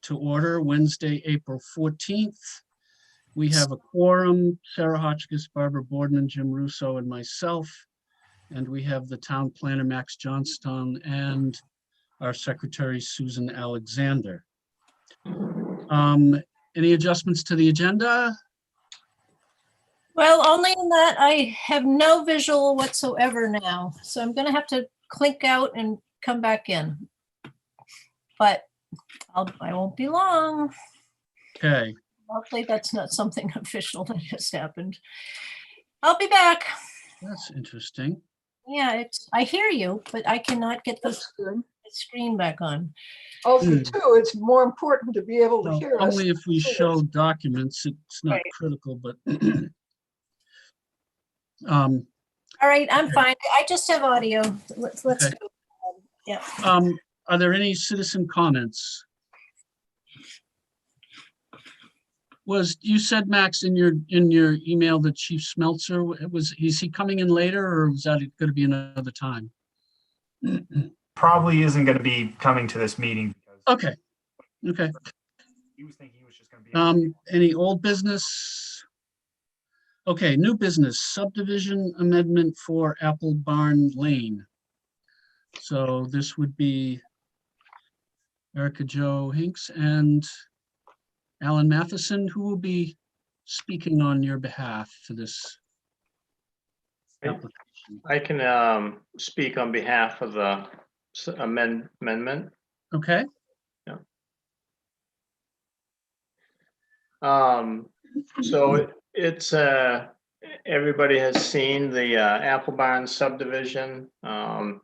to order Wednesday, April 14th. We have a quorum, Sarah Hotchkiss, Barbara Boardman, Jim Russo, and myself. And we have the town planner, Max Johnstone, and our secretary, Susan Alexander. Any adjustments to the agenda? Well, only in that I have no visual whatsoever now. So I'm going to have to clink out and come back in. But I won't be long. Okay. Hopefully that's not something official that has happened. I'll be back. That's interesting. Yeah, I hear you, but I cannot get the screen back on. Also, too, it's more important to be able to Well, hear us. only if we show documents, it's not Right. critical, but All right, I'm Okay. fine. I just have audio. Let's Okay. go. Yeah. Are there any citizen comments? You said, Max, in your email that Chief Smeltzer is he coming in later, or is that going to be another time? Probably isn't going to be coming to this meeting. Okay. Okay. He was thinking he was just going to be. Any old business? Okay, new business, subdivision amendment for Apple Barn Lane. So this would be Erica Jo Hinks and Alan Matheson, who will be speaking on your behalf for this application. I can speak on behalf of the amendment. Okay. So it's everybody has seen the Apple Barn subdivision, and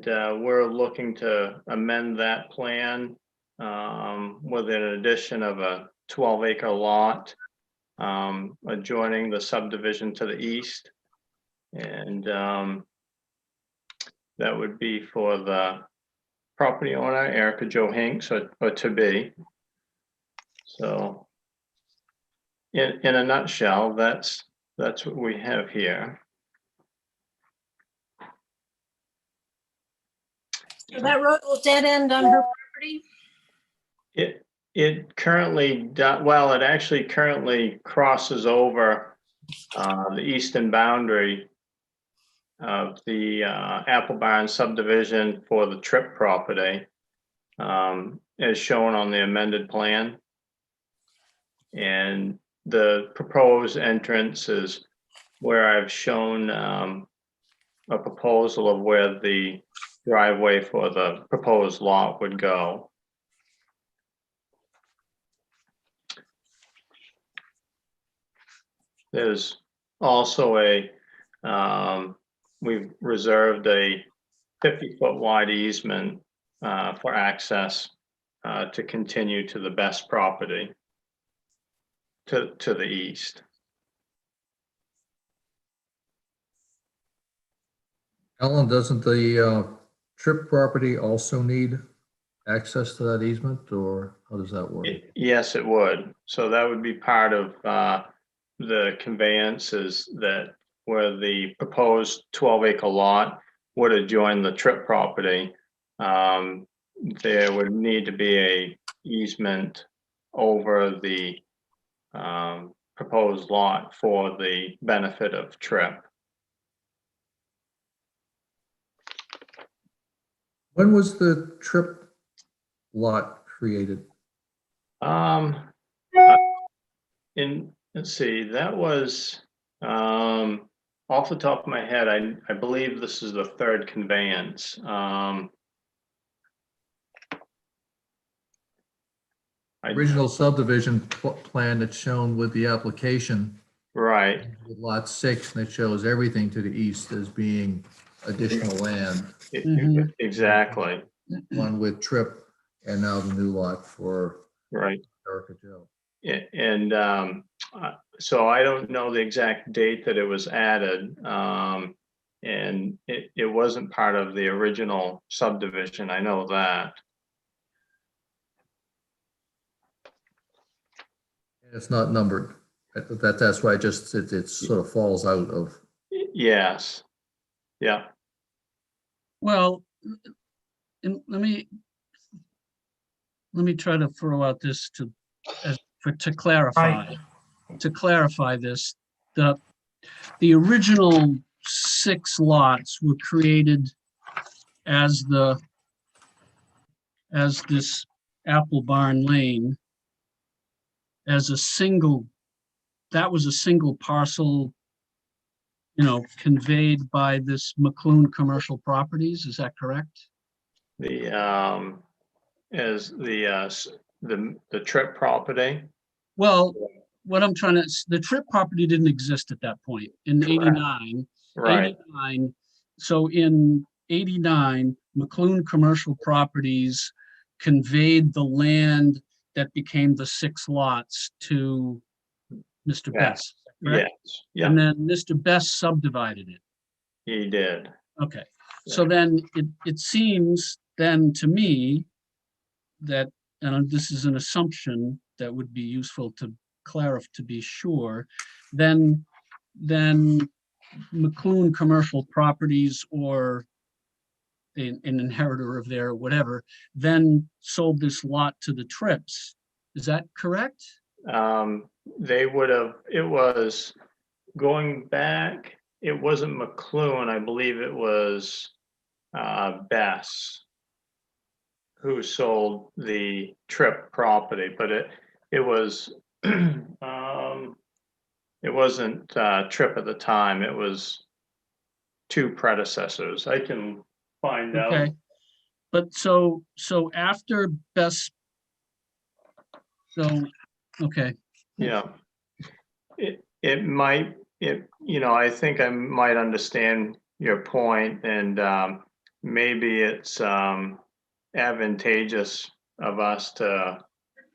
we're looking to amend that plan with an addition of a 12-acre lot adjoining the subdivision to the east, and that would be for the property owner, Erica Jo Hinks, or to be. So in a nutshell, that's what we have here. So that road will dead end on her property? It currently, well, it actually currently crosses over the eastern boundary of the Apple Barn subdivision for the Tripp property, as shown on the amended plan. And the proposed entrance is where I've shown a proposal of where the driveway for the proposed lot would go. There's also we've reserved a 50-foot wide easement for access to continue to the best property to the east. Alan, doesn't the Tripp property also need access to that easement, or how does that work? Yes, it would. So that would be part of the conveyances, that where the proposed 12-acre lot would adjoin the Tripp property. There would need to be a easement over the proposed lot for the benefit of Tripp. When was the Tripp lot created? Let's see, that was off the top of my head, I believe this is the third conveyance. Original subdivision plan that's shown with the application. Right. With lot 6, and it shows everything to the east as being additional land. Exactly. One with Tripp, and now the new lot for Right. Erica Jo. And so I don't know the exact date that it was added, and it wasn't part of the original subdivision. I know that. It's not numbered. That's why it sort of falls out of. Yes. Yeah. Well, let me let me try to throw out this to clarify. Right. To clarify this, the original 6 lots were created as this Apple Barn Lane as a single, that was a single parcel, conveyed by this McClune Commercial Properties, is that correct? The, is the trip property, Well, what I'm trying to, the Trip property didn't exist at that point in Correct. 89. right? 89, so in 89, McClune Commercial Properties conveyed the land that became the 6 lots to Mr. Yeah. Best, correct? Yes, yeah, And then Mr. Best subdivided it. he did. Okay, so then it seems then to me that, and this is an assumption that would be useful to clarify to be sure, then McClune Commercial Properties or an inheritor of their whatever, then sold this lot to the Trips. Is that correct? They would have, it was going back, it wasn't McClune, I believe it was Bess who sold the Trip property, but it was it wasn't Trip at the time, it was 2 predecessors. I can find out. Okay, but so after Best, so, okay, Yeah. It might, I think I might understand your point, and maybe it's advantageous of us to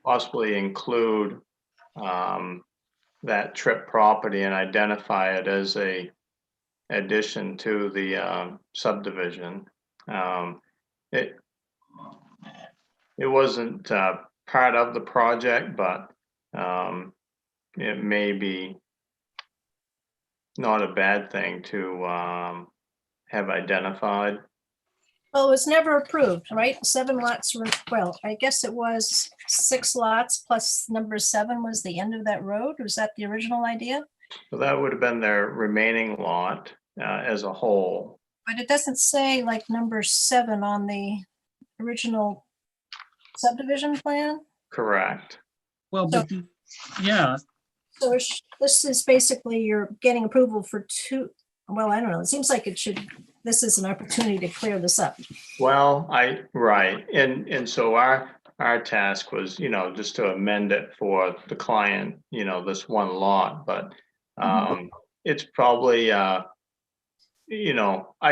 possibly include that Trip property and identify it as a addition to the subdivision. It wasn't part of the project, but it may be not a bad thing to have identified. Well, it was never approved, right? 7 lots were, well, I guess it was 6 lots plus number 7 was the end of that road. Was that the original idea? So that would have been their remaining lot as a whole. But it doesn't say like number 7 on the original subdivision plan. Correct. well, but, yeah, So this is basically you're getting approval for 2, well, I don't know. It seems like this is an opportunity to clear this up. Well, right. And so our task was, just to amend it for the client, this one lot, but it's probably, I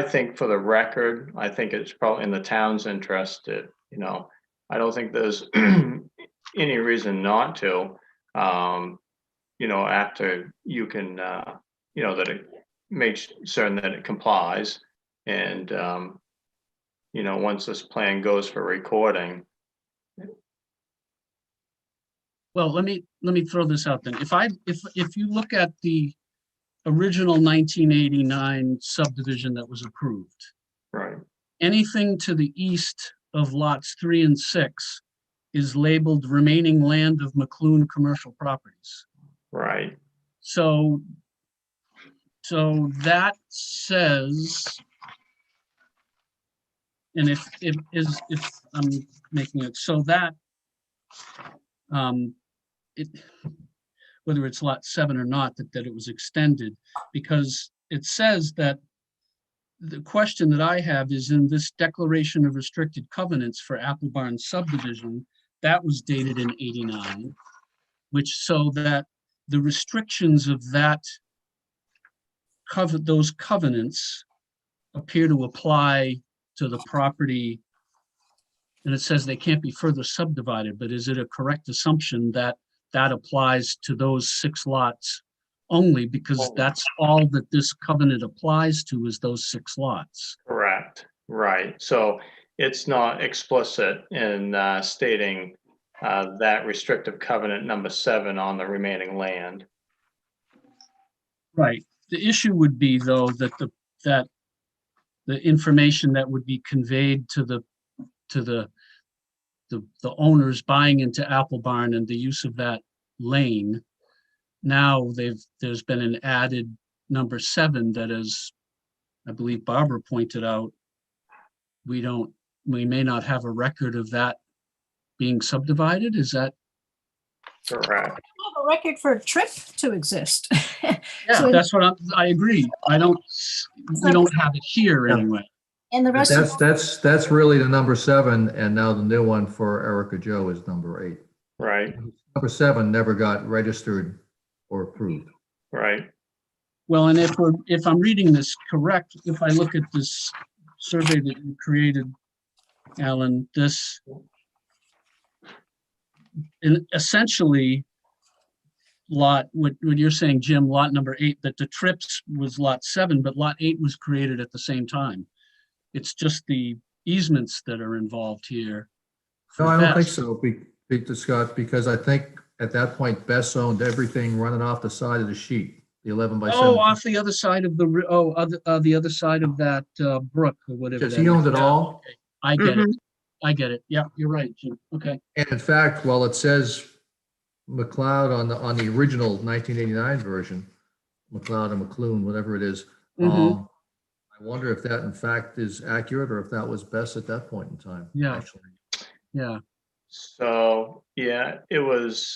think for the record, I think it's probably in the town's interest that, I don't think there's any reason not to, after you can, that it makes certain that it complies. And, once this plan goes for recording. well, let me throw this out then. If you look at the original 1989 subdivision that was approved, Right. anything to the east of lots 3 and 6 is labeled remaining land of McClune Commercial Properties. Right. So that says, and if I'm making it so that whether it's lot 7 or not, that it was extended, because it says that the question that I have is in this declaration of restricted covenants for Apple Barn subdivision, that was dated in 89, which so that the restrictions of that those covenants appear to apply to the property, and it says they can't be further subdivided, but is it a correct assumption that that applies to those 6 lots only, because that's all that this covenant applies to is those 6 lots? Correct. Right. So it's not explicit in stating that restrictive covenant number 7 on the remaining land. Right. The issue would be, though, that the information that would be conveyed to the the owners buying into Apple Barn and the use of that lane. Now there's been an added number 7 that is, I believe Barbara pointed out, we may not have a record of that being subdivided. Is that? Correct. Have a record for a trip to exist. Yeah, So that's what I agree. We don't have it here Yeah. anyway. and the But rest of that's really the number 7, and now the new one for Erica Joe is number 8. Right, Number 7 never got registered or approved. right. Well, and if I'm reading this correct, if I look at this survey that you created, Alan, this essentially what you're saying, Jim, lot number 8, that the trips was lot 7, but lot 8 was created at the same time. It's just the easements that are involved here. No, for I don't think Bess. so, Scott, because I think at that point, Bess owned everything running off the side of the sheet, the 11 by 7. Oh, off the other side of the other side of that brook or whatever. Yes, that he owned is. it all. Okay. I get it. I get it. Yeah, you're right, Jim. Okay. And in fact, while it says McLeod on the original 1989 version, McLeod and McClune, whatever it is, Mhm. I wonder if that in fact is accurate or if that was Bess at that point in time. Yeah. Actually. Yeah. So, yeah, it was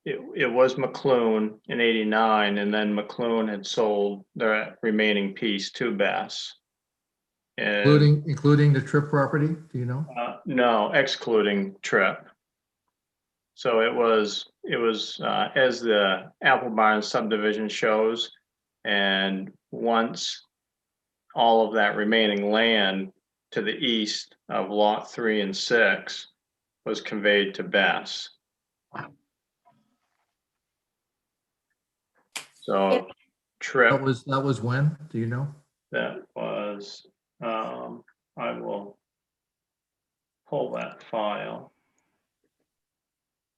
McClune in 89, and then McClune had sold the remaining piece to Bess. And Including the Trip property, do you know? no, excluding Trip. So it was as the Apple Barn subdivision shows, and once all of that remaining land to the east of lot 3 and 6 was conveyed to Bess. So Trip, That was when, do you know? that was, I will pull that file.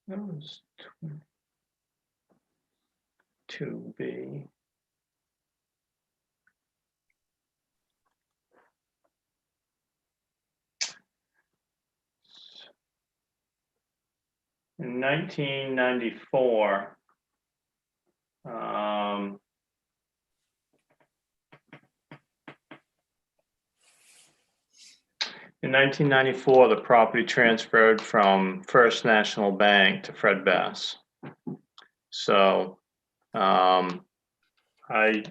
That was 2B. In 1994, the property transferred from First National Bank to Fred Bess. So I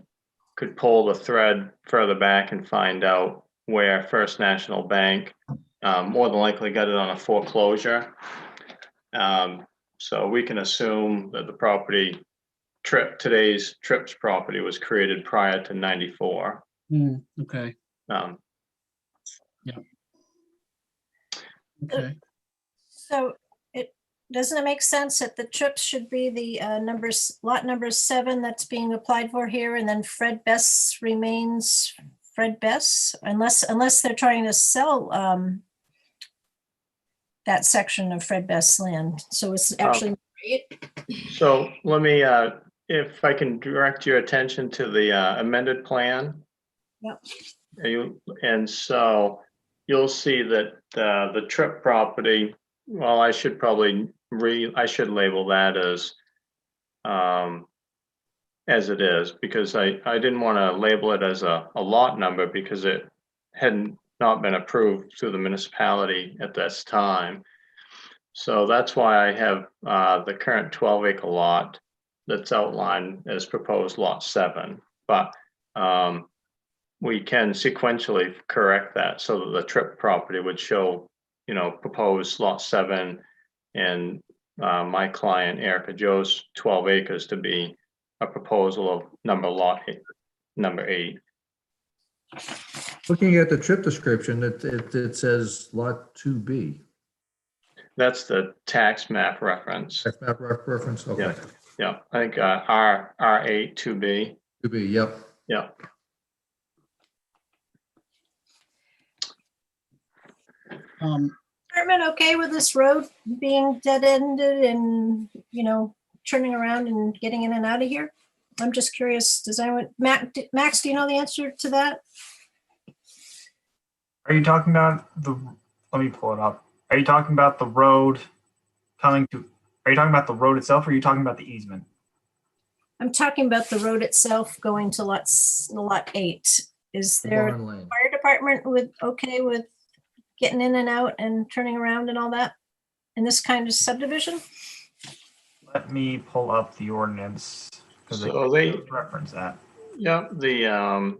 could pull the thread further back and find out where First National Bank more than likely got it on a foreclosure. So we can assume that the property today's Trips property was created prior to 94. Okay. Um, Okay. So doesn't it make sense that the trips should be the lot number 7 that's being applied for here, and then Fred Bess remains Fred Bess, unless they're trying to sell that section of Fred Bess land. So it's actually So let me, if I can direct your attention to the amended plan. Yep. And so you'll see that the Trip property, well, I should label that as it is, because I didn't want to label it as a lot number because it hadn't not been approved through the municipality at this time. So that's why I have the current 12-acre lot that's outlined as proposed lot 7. But we can sequentially correct that so that the Trip property would show, proposed lot 7 and my client Erica Joe's 12 acres to be a proposal of number 8. Looking at the Trip description, it says lot 2B. That's the tax map reference. Tax map reference, okay. Yeah, I think R8 2B. 2B, yep. Yeah. department okay with this road being dead-ended and, turning around and getting in and out of here? I'm just curious, does anyone, Max, do you know the answer to that? Are you talking about let me pull it up. Are you talking about the road coming to, are you talking about the road itself or are you talking about the easement? I'm talking about the road itself going to lot 8. Is there Barn Lane. fire department okay with getting in and out and turning around and all that in this kind of subdivision? Let me pull up the ordinance. Because So they, reference that. yeah, the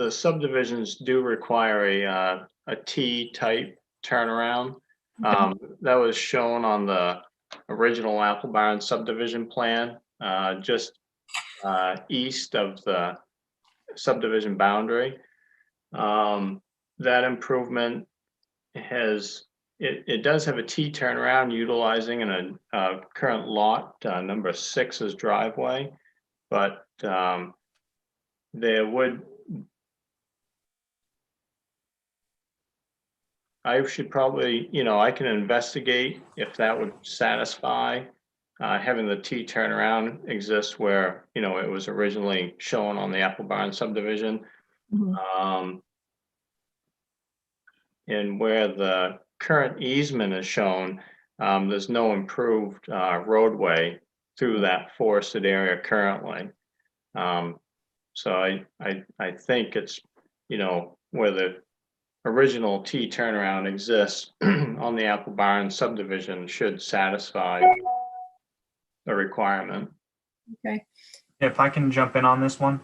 subdivisions do require a T-type turnaround. That was shown on the original Apple Barn subdivision plan, just east of the subdivision boundary. That improvement it does have a T turnaround utilizing a current lot, number 6's driveway, but there would, I should probably, I can investigate if that would satisfy having the T turnaround exist where, it was originally shown on the Apple Barn subdivision. Mhm. And where the current easement is shown, there's no improved roadway through that forested area currently. So I think it's, where the original T turnaround exists on the Apple Barn subdivision should satisfy the requirement. Okay. If I can jump in on this one.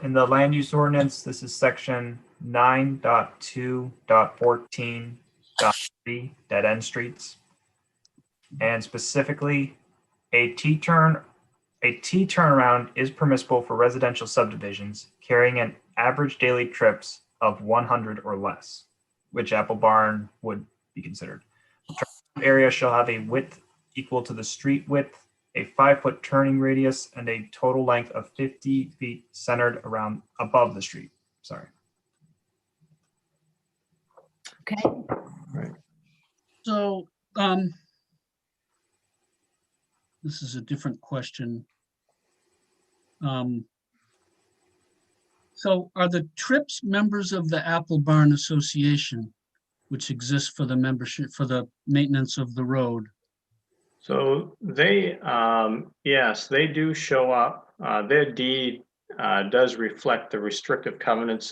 In the land use ordinance, this is section 9.2.14.3 dead end streets. And specifically, a T turnaround is permissible for residential subdivisions carrying an average daily trips of 100 or less, which Apple Barn would be considered. The turnaround area shall have a width equal to the street width, a 5-foot turning radius, and a total length of 50 feet centered around above the street. Sorry. Okay. So, this is a different question. So are the trips members of the Apple Barn Association, which exists for the membership, for the maintenance of the road? So they, yes, they do show up. Their deed does reflect the restrictive covenants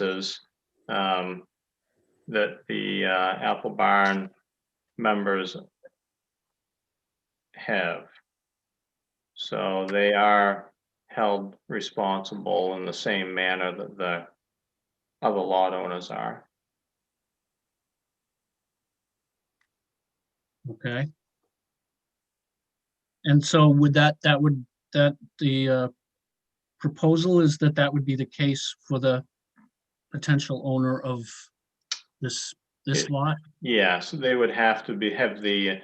that the Apple Barn members have. So they are held responsible in the same manner that the other lot owners are. Okay. And so would that the proposal is that would be the case for the potential owner of this lot? Yes, they would have to have the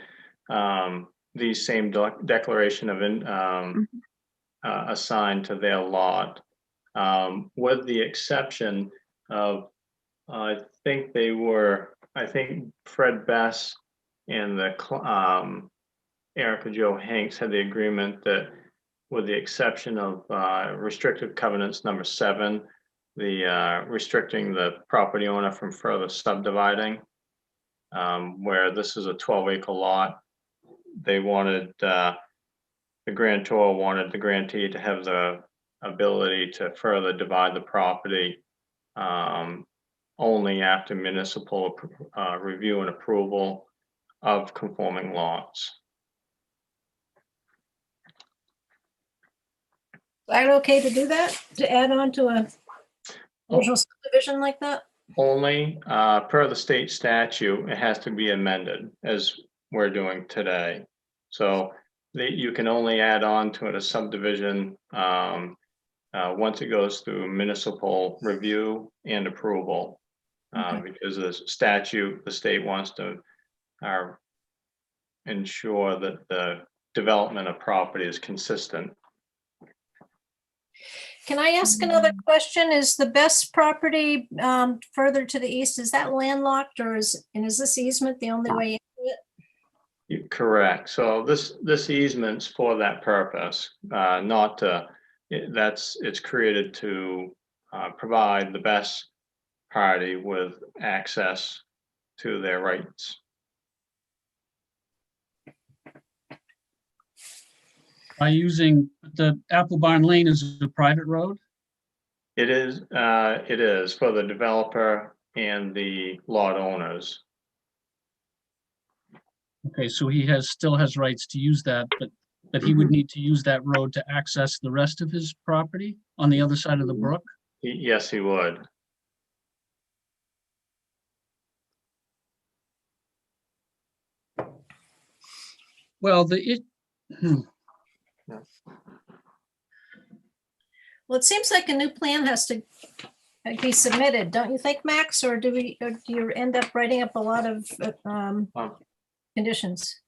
same declaration of assigned to their lot, with the exception of, I think Fred Bess and Erica Jo Hanks had the agreement that, with the exception of restrictive covenants number 7, the restricting the property owner from further subdividing, where this is a 12-acre lot, they wanted the grantor wanted the grantee to have the ability to further divide the property only after municipal review and approval of conforming lots. Is that okay to do that? To add on to a usual subdivision like that? Only per the state statute, it has to be amended as we're doing today. So you can only add on to it a subdivision once it goes through municipal review and approval. Because the statute, the state wants to ensure that the development of property is consistent. Can I ask another question? Is the best property further to the east, is that landlocked, or is this easement the only way into it? Correct. So this easement's for that purpose, not to, it's created to provide the best party with access to their rights. By using the Apple Barn Lane as a private road? It is for the developer and the lot owners. Okay, so he still has rights to use that, but he would need to use that road to access the rest of his property on the other side of the brook? Yes, he would. Well, Well, it seems like a new plan has to be submitted, don't you think, Max? Or do you end up writing up a lot of conditions?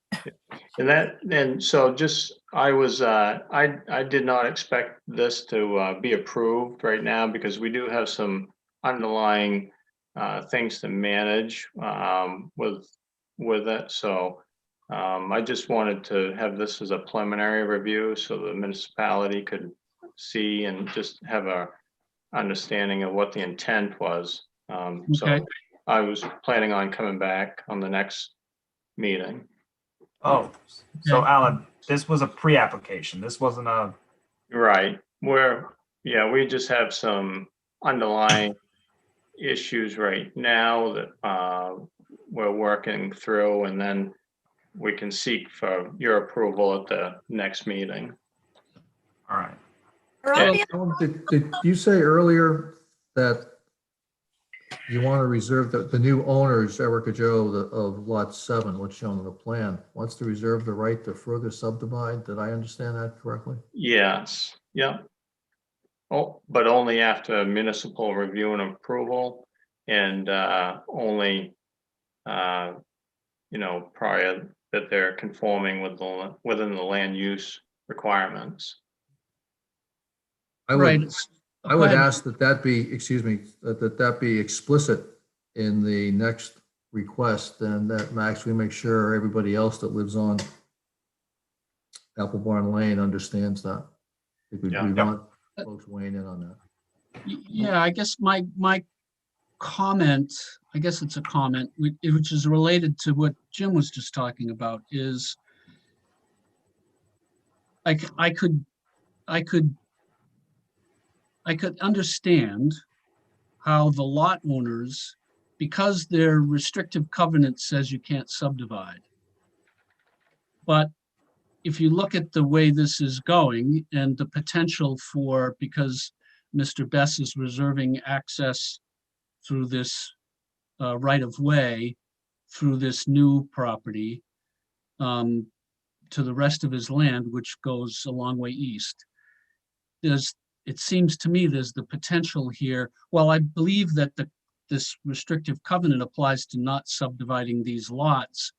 And so just, I did not expect this to be approved right now because we do have some underlying things to manage with it. So I just wanted to have this as a preliminary review so the municipality could see and just have a understanding of what the intent was. So Okay. I was planning on coming back on the next meeting. Oh, so Okay. Alan, this was a pre-application. This wasn't a, Right, we just have some underlying issues right now that we're working through, and then we can seek for your approval at the next meeting. all right. Or I'll be- Did you say earlier that you want to reserve the new owners, Erica Joe, of lot 7, what's shown on the plan, wants to reserve the right to further subdivide? Did I understand that correctly? Yes, yeah. Oh, but only after municipal review and approval, and only prior that they're conforming with within the land use requirements. I right. would, I Go would ahead. ask that be, excuse me, that be explicit in the next request, and that, Max, we make sure everybody else that lives on Apple Barn Lane understands that. I think we Yeah. want folks weighing in on that. Yeah, I guess my comment, I guess it's a comment, which is related to what Jim was just talking about, is like I could understand how the lot owners, because their restrictive covenant says you can't subdivide. But if you look at the way this is going and the potential for, because Mr. Bess is reserving access through this right of way, through this new property to the rest of his land, which goes a long way east. It seems to me there's the potential here. Well, I believe that this restrictive covenant applies to not subdividing these lots.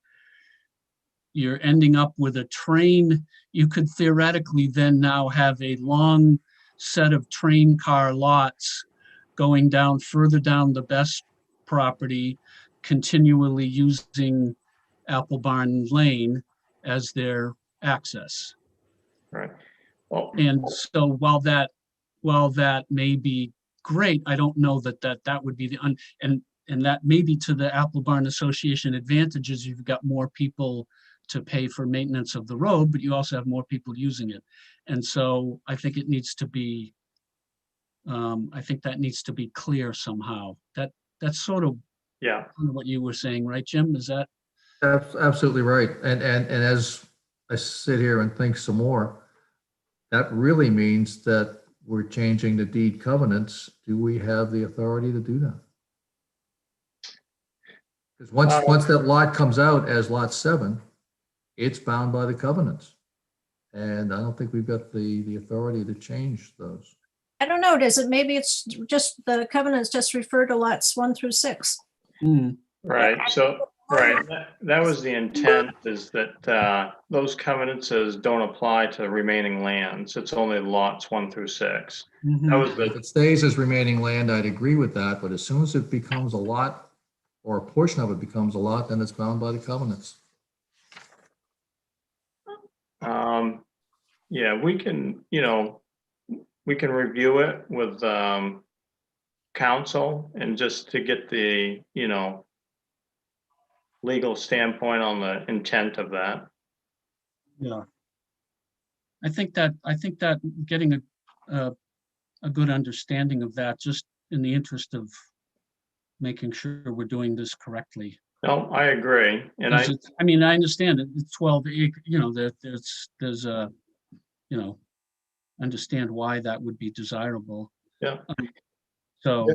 You're ending up with a train. You could theoretically then now have a long set of train car lots going down further down the Best property, continually using Apple Barn Lane as their access. Right. Well, And so while that may be great, I don't know that would be and that may be to the Apple Barn Association advantages. You've got more people to pay for maintenance of the road, but you also have more people using it. And so I think it needs to be, I think that needs to be clear somehow. That's sort of yeah, what you were saying, right, Jim? Is that? Absolutely right. And as I sit here and think some more, that really means that we're changing the deed covenants. Do we have the authority to do that? Because once that lot comes out as lot 7, it's bound by the covenants. And I don't think we've got the authority to change those. I don't know, does it, maybe it's just, the covenants just refer to lots 1 through 6. right. So, right, that was the intent, is that those covenants don't apply to remaining lands. It's only lots 1 through 6. That was If it stays as remaining land, I'd agree with that, but as soon as it becomes a lot, or a portion of it becomes a lot, then it's bound by the covenants. Yeah, we can review it with council and just to get the, legal standpoint on the intent of that. Yeah. I think that getting a good understanding of that, just in the interest of making sure we're doing this correctly. No, I agree. And Because it's, I mean, I understand it, it's 12 acre, you know, there's a, you know, understand why that would be desirable. Yeah. So,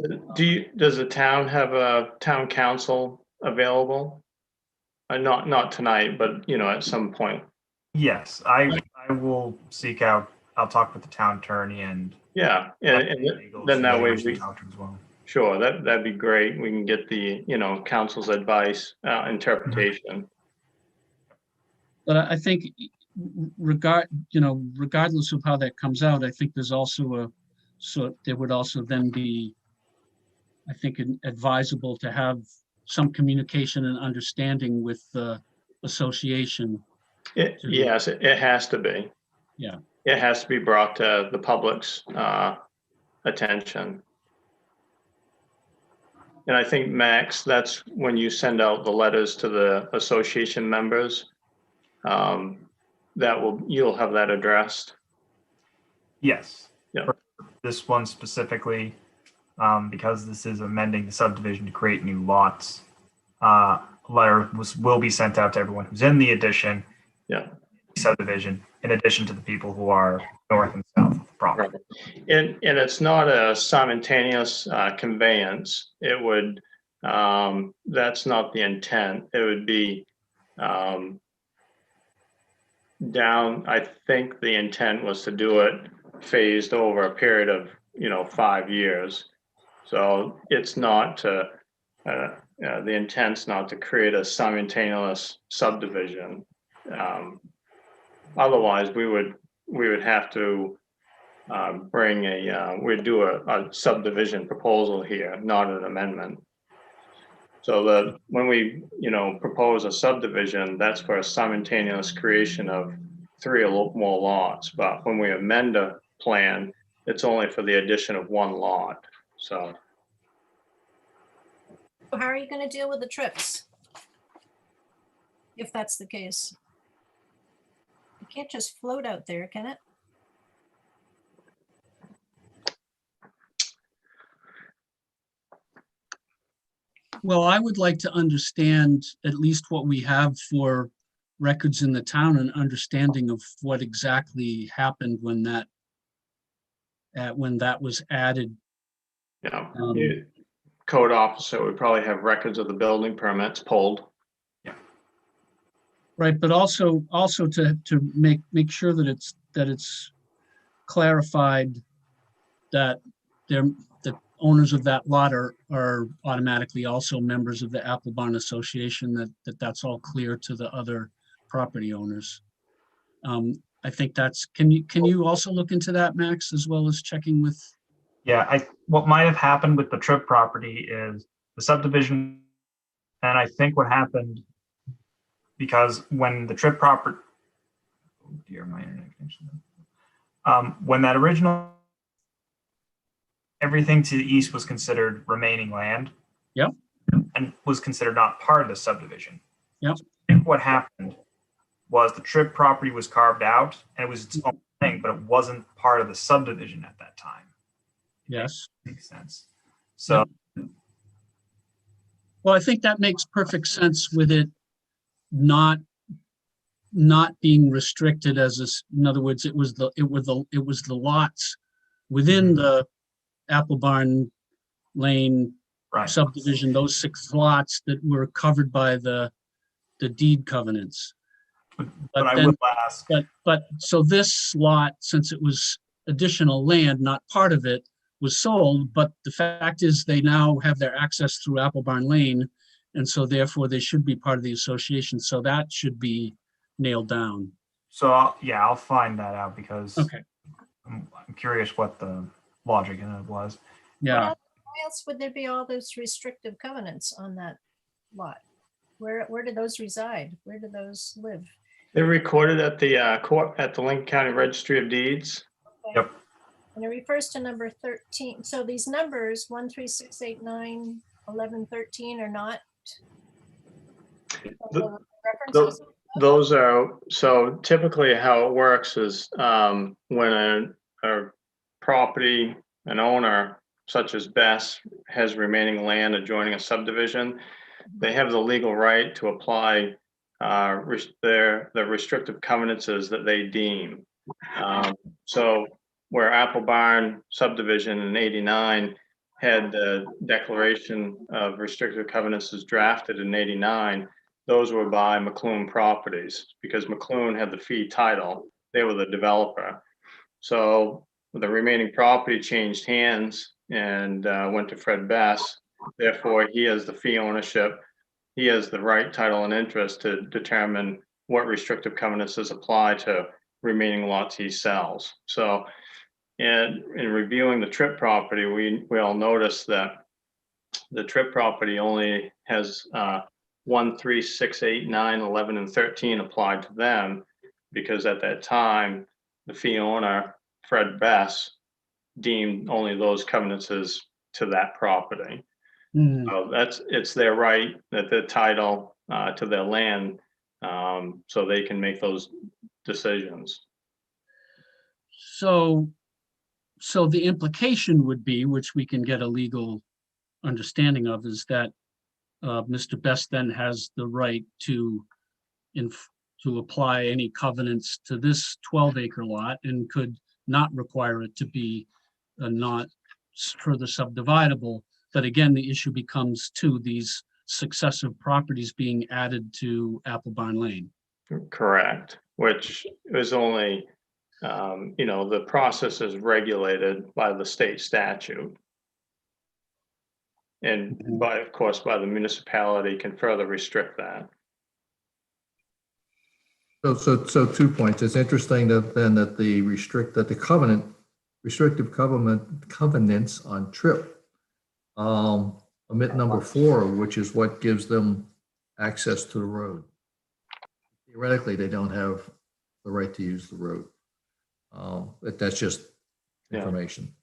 does the town have a town council available? Not tonight, but you know, at some point. Yes, I will seek out, I'll talk with the town attorney and. Yeah, and legal then that way evaluation we, talk to as well. sure, that'd be great. We can get the, you know, council's advice, interpretation. but I think regardless of how that comes out, I think there's also so there would also then be, I think, advisable to have some communication and understanding with the association. Yes, it has to be. Yeah. It has to be brought to the public's attention. And I think, Max, that's when you send out the letters to the association members, you'll have that addressed. Yes. Yeah. For this one specifically, because this is amending the subdivision to create new lots, letter will be sent out to everyone who's in the addition. Yeah. Subdivision, in addition to the people who are north and south of the property. And it's not a simultaneous conveyance. It would, that's not the intent. It would be down, I think the intent was to do it phased over a period of, you know, 5 years. So it's not to, the intent's not to create a simultaneous subdivision. Otherwise, we would have to we'd do a subdivision proposal here, not an amendment. So when we, you know, propose a subdivision, that's for a simultaneous creation of 3 or more lots. But when we amend a plan, it's only for the addition of 1 lot. So How are you going to deal with the trips? If that's the case. It can't just float out there, can it? Well, I would like to understand at least what we have for records in the town and understanding of what exactly happened when that was added. yeah, code officer would probably have records of the building permits pulled. Right, but also to make sure that it's clarified that the owners of that lot are automatically also members of the Apple Barn Association, that's all clear to the other property owners. I think can you also look into that, Max, as well as checking with? Yeah, what might have happened with the Tripp property is the subdivision, and I think what happened, because when the Tripp property, oh dear, my internet connection. When that original, everything to the east was considered remaining land. Yep. And was considered not part of the subdivision. Yep. So I think what happened was the Tripp property was carved out and it was its own thing, but it wasn't part of the subdivision at that time. Yes. Makes sense. So. Yep. Well, I think that makes perfect sense with it not being restricted in other words, it was the lots within the Apple Barn Lane subdivision, those 6 lots that were covered by the deed covenants. But I will ask. But so this lot, since it was additional land, not part of it, was sold, but the fact is they now have their access through Apple Barn Lane, and so therefore they should be part of the association. So that should be nailed down. So I'll find that out because okay. I'm curious what the logic in it was. Yeah. Why else would there be all those restrictive covenants on that lot? Where do those reside? Where do those live? They're recorded at the court at the Lincoln County Registry of Deeds. Okay. Yep. And it refers to number 13. So these numbers 1, 3, 6, 8, 9, 11, 13 are not. The- References? Those are, so typically how it works is when a property, an owner such as Bess has remaining land adjoining a subdivision, they have the legal right to apply the restrictive covenants that they deem. So where Apple Barn subdivision in '89 had the declaration of restrictive covenants as drafted in '89, those were by McClune Properties because McClune had the fee title. They were the developer. So the remaining property changed hands and went to Fred Bess. Therefore, he has the fee ownership. He has the right, title, and interest to determine what restrictive covenants apply to remaining lots he sells. So in reviewing the TRIP property, we all noticed that the TRIP property only has 1, 3, 6, 8, 9, 11, and 13 applied to them because at that time, the fee owner, Fred Bess, deemed only those covenants to that property. Hmm. So it's their right, that the title to their land, so they can make those decisions. So the implication would be, which we can get a legal understanding of, is that Mr. Best then has the right to apply any covenants to this 12-acre lot and could not require it to be not further subdividable. But again, the issue becomes to these successive properties being added to Apple Barn Lane. Correct, which is only, the process is regulated by the state statute. And of course, by the municipality can further restrict that. So 2 points. It's interesting that the restrictive covenants on TRIP omit number 4, which is what gives them access to the road. Theoretically, they don't have the right to use the road. That's just information.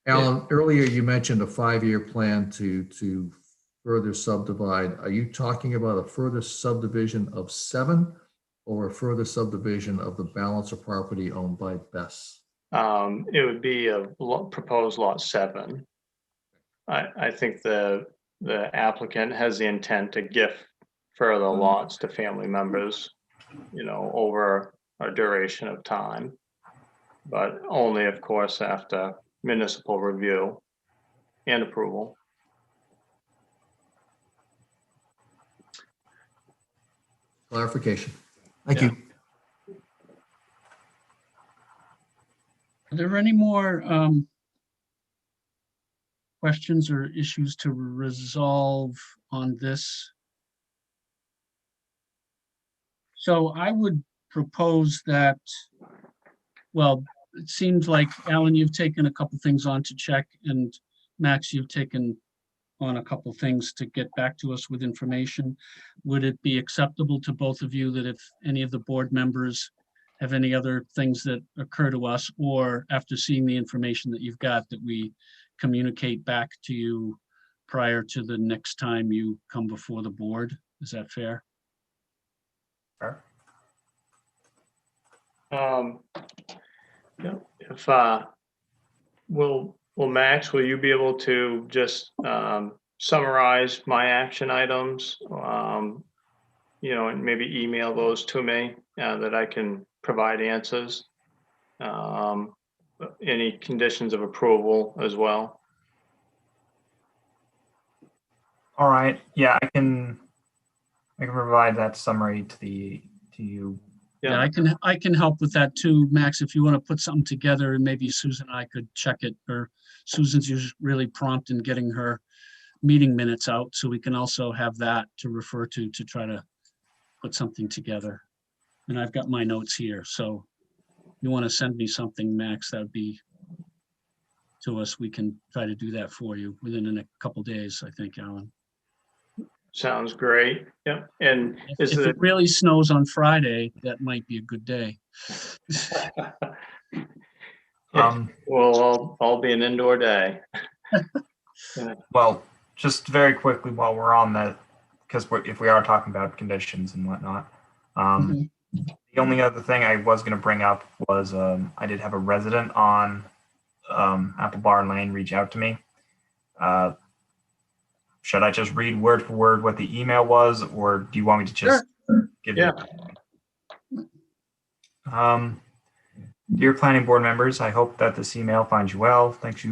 Alan, earlier you mentioned a 5-year plan to further subdivide. Are you talking about a further subdivision of 7 or a further subdivision of the balance of property owned by Bess? It would be a proposed lot 7. I think the applicant has the intent to gift further lots to family members, over a duration of time, but only, of course, after municipal review and approval. Clarification. Thank Yeah. you. Are there any more questions or issues to resolve on this? So I would propose that, well, it seems like, Alan, you've taken a couple things on to check, and Max, you've taken on a couple things to get back to us with information. Would it be acceptable to both of you that if any of the board members have any other things that occur to us, or after seeing the information that you've got, that we communicate back to you prior to the next time you come before the board? Is that fair? Sure. Yeah, if will Max, will you be able to just summarize my action items, and maybe email those to me that I can provide answers, any conditions of approval as well? All right. Yeah, I can provide that summary to you. Yeah, I can help with that too, Max, if you want to put something together, and maybe Susan and I could check it, or Susan's usually really prompt in getting her meeting minutes out, so we can also have that to refer to try to put something together. And I've got my notes here, so if you want to send me something, Max, that would be to us. We can try to do that for you within a couple days, I think, Alan. Sounds great. Yep. And If it really snows on Friday, that might be a good day. Well, I'll be an indoor day. Well, just very quickly while we're on that because if we are talking about conditions and whatnot. Mhm. The only other thing I was going to bring up was I did have a resident on Apple Barn Lane reach out to me. Should I just read word for word what the email was, or do you want me to just give Yeah. it? Dear planning board members, I hope that this email finds you well. Thanks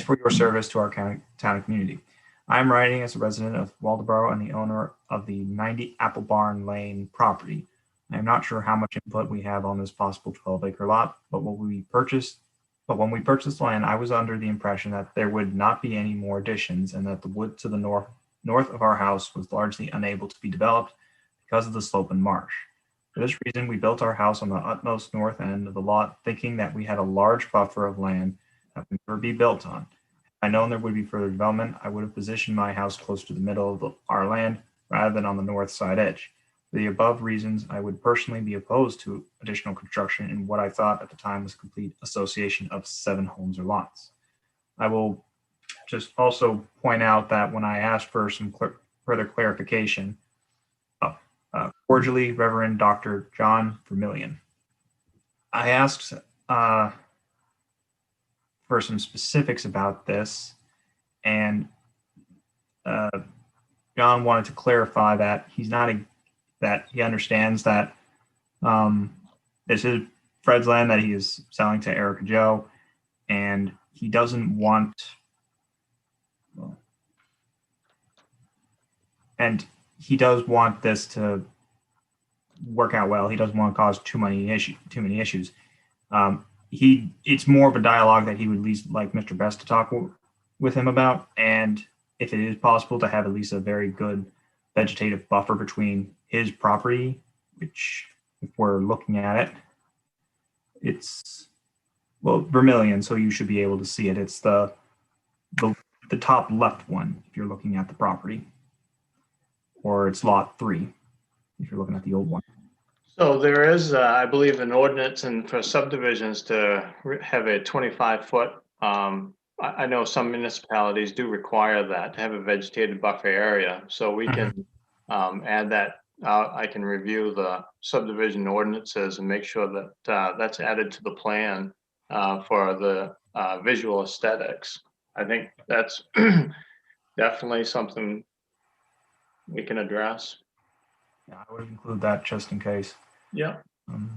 for your service to our town and community. I'm writing as a resident of Waldoboro and the owner of the 90 Apple Barn Lane property. I am not sure how much input we have on this possible 12-acre lot, but when we purchased the land, I was under the impression that there would not be any more additions and that the wood to the north of our house was largely unable to be developed because of the slope and marsh. For this reason, we built our house on the utmost north end of the lot, thinking that we had a large buffer of land that would never be built on. If I known there would be further development, I would have positioned my house close to the middle of our land rather than on the north side edge. For the above reasons, I would personally be opposed to additional construction in what I thought at the time was a complete association of 7 homes or lots. I will just also point out that when I asked for some further clarification, cordially, Reverend Dr. John Vermillion. I asked for some specifics about this, and John wanted to clarify that that he understands that this is Fred's land that he is selling to Erica Joe, and he doesn't want, and he does want this to work out well. He doesn't want to cause too many issues. It's more of a dialogue that he would at least like Mr. Best to talk with him about, and if it is possible to have at least a very good vegetative buffer between his property, which if we're looking at it, it's, well, Vermilion, so you should be able to see it. It's the top left one if you're looking at the property, or it's lot 3 if you're looking at the old one. So there is, I believe, an ordinance and for subdivisions to have a 25-foot. I know some municipalities do require that to have a vegetated buffer area. So we can add that. I can review the subdivision ordinances and make sure that that's added to the plan for the visual aesthetics. I think that's definitely something we can address. Yeah, I would include that just in case. Yeah. And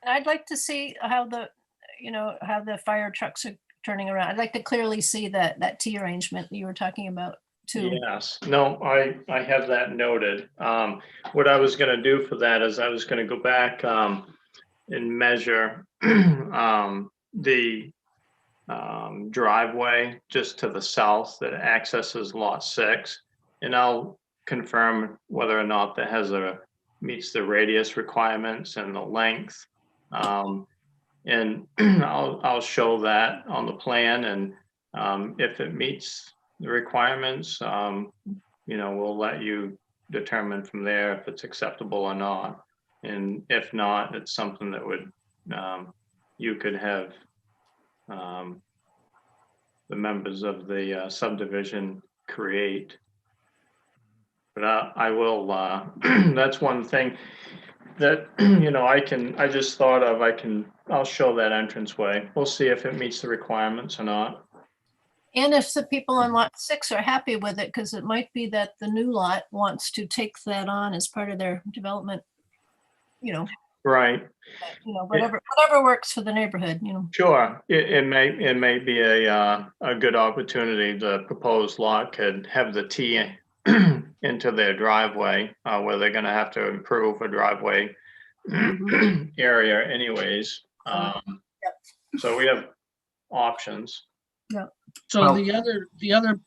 I'd like to see how how the fire trucks are turning around. I'd like to clearly see that T arrangement you were talking about too. Yes, no, I have that noted. What I was gonna do for that is I was gonna go back and measure the driveway just to the south that accesses lot 6. And I'll confirm whether or not that meets the radius requirements and the length. And I'll show that on the plan, and if it meets the requirements, we'll let you determine from there if it's acceptable or not. And if not, it's something that would you could have the members of the subdivision create. But I will, that's one thing that, I just thought of, I'll show that entranceway. We'll see if it meets the requirements or not. And if the people on lot 6 are happy with it, because it might be that the new lot wants to take that on as part of their development, Right. whatever works for the neighborhood, Sure. It may be a good opportunity. The proposed lot could have the T into their driveway, where they're going to have to improve a driveway area anyways. So we have options. Yeah. So Well- the other